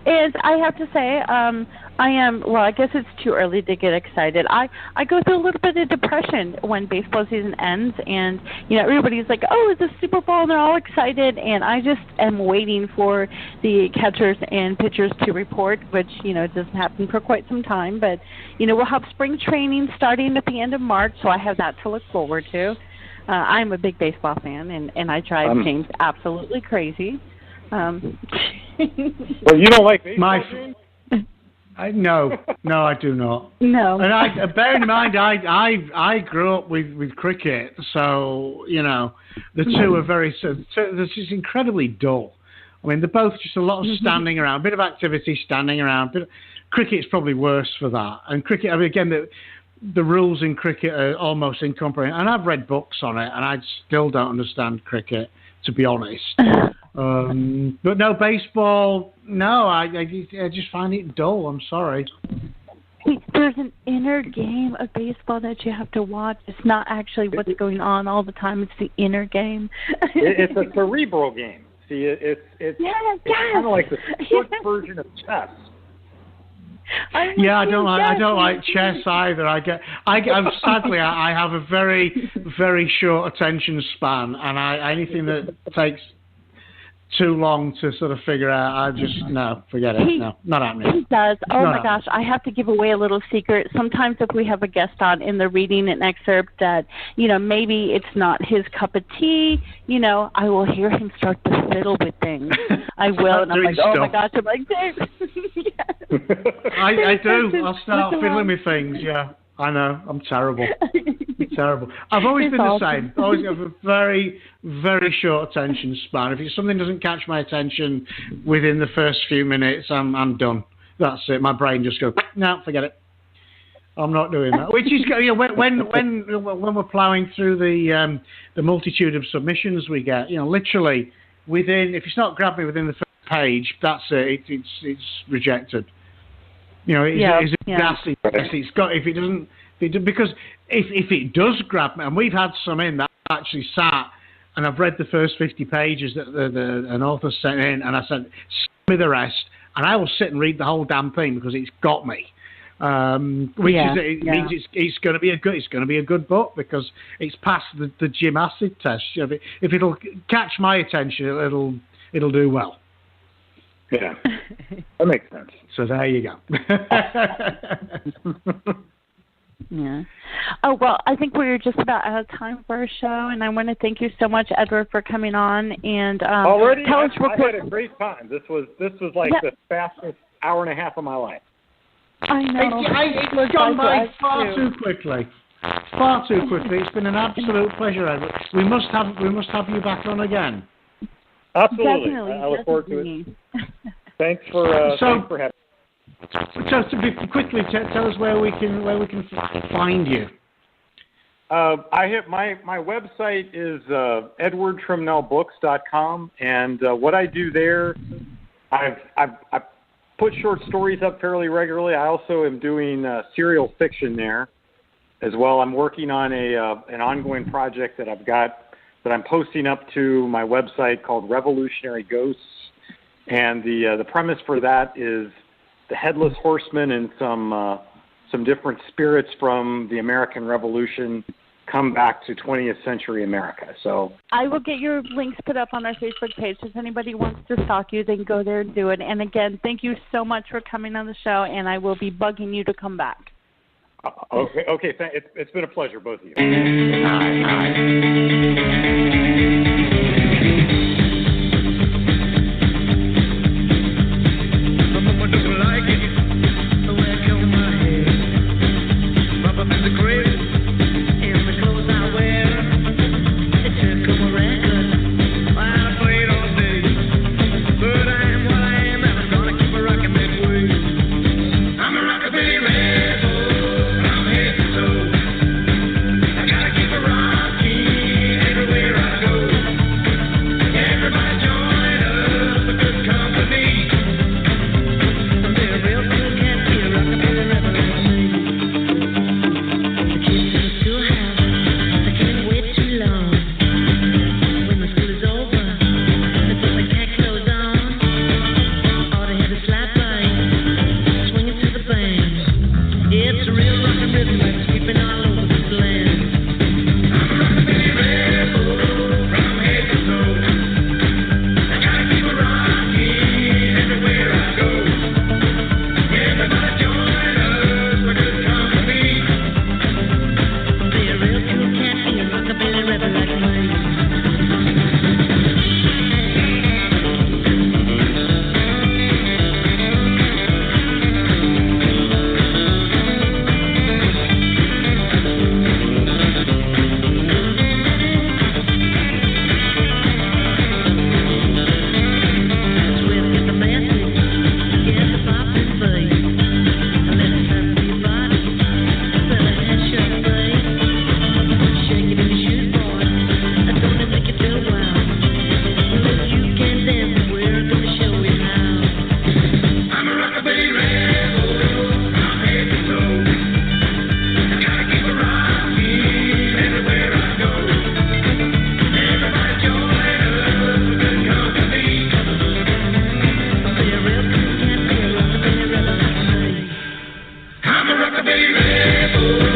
And I have to say, I guess it's too early to get excited. I go through a little bit of depression when baseball season ends, and, everybody's like, oh, it's a Super Bowl, and they're all excited, and I just am waiting for the catchers and pitchers to report, which, doesn't happen for quite some time, but, we'll have spring training starting at the end of March, so I have that to look forward to. I'm a big baseball fan, and I drive James absolutely crazy. Well, you don't like baseball, James? No, I do not. No. And bearing in mind, I grew up with cricket, so the two are they're just incredibly dull. I mean, they're both just a lot of standing around, a bit of activity, standing around. Cricket's probably worse for that. And cricket, I mean, again, the rules in cricket are almost incomprehensible. And I've read books on it, and I still don't understand cricket, to be honest. But no, baseball, no, I just find it dull. I'm sorry. There's an inner game of baseball that you have to watch. It's not actually what's going on all the time. It's the inner game. It's a cerebral game. See, it's kind of like the short version of chess. I don't like chess either. Sadly, I have a very, very short attention span, and anything that takes too long to sort of figure out. I just, no, forget it. No, not happening. He does. Oh, Not my gosh. I have to give away a little secret. Sometimes if we have a guest on and they're reading an excerpt that, maybe it's not his cup of tea, I will hear him start to fiddle with things. I will. And I'm like, oh, my gosh. I'm like, Dave. I do. I'll start fiddling with things, yeah. I know. I'm terrible. Terrible. I've always been the same. I always have a very, very short attention span. If something doesn't catch my attention within the first few minutes, I'm done. That's it. My brain just goes, no, forget it. I'm not doing that. Which is, when we're plowing through the multitude of submissions we get, literally within, if it's not grabbed me within the first page, that's it. It's rejected. It's got, if it doesn't, because if it does grab me, and we've had some in that actually sat, and I've read the first 50 pages that an author sent in, and I said, send me the rest, and I will sit and read the whole damn thing because it's got me. Means it's going to be a good book because it's passed the Jim Acid test. If it'll catch my attention, it'll do well. Yeah, that makes sense. So there you go. Yeah. Oh, well, I think we're just about out of time for our show, and I want to thank you so much, Edward, for coming on. And already, I had a great time. This was like the fastest hour and a half of my life. I know. It's gone by far too quickly. Far too quickly. It's been an absolute pleasure, Edward. We must have you back on again. Absolutely. Definitely. I look forward to it. Thanks for having me. So quickly tell us where we can find you. I have my website is edwardtrimnellbooks.com, and what I do there, I put short stories up fairly regularly. I also am doing serial fiction there as well. I'm working on an ongoing project that I've got that I'm posting up to my website called Revolutionary Ghosts, and the premise for that is the Headless Horseman and some different spirits from the American Revolution come back to 20th century America. So I will get your links put up on our Facebook page. If anybody wants to stalk you, they can go there and do it. And again, thank you so much for coming on the show, and I will be bugging you to come back. Okay. It's been a pleasure, both of you. I'm a rockabilly rebel.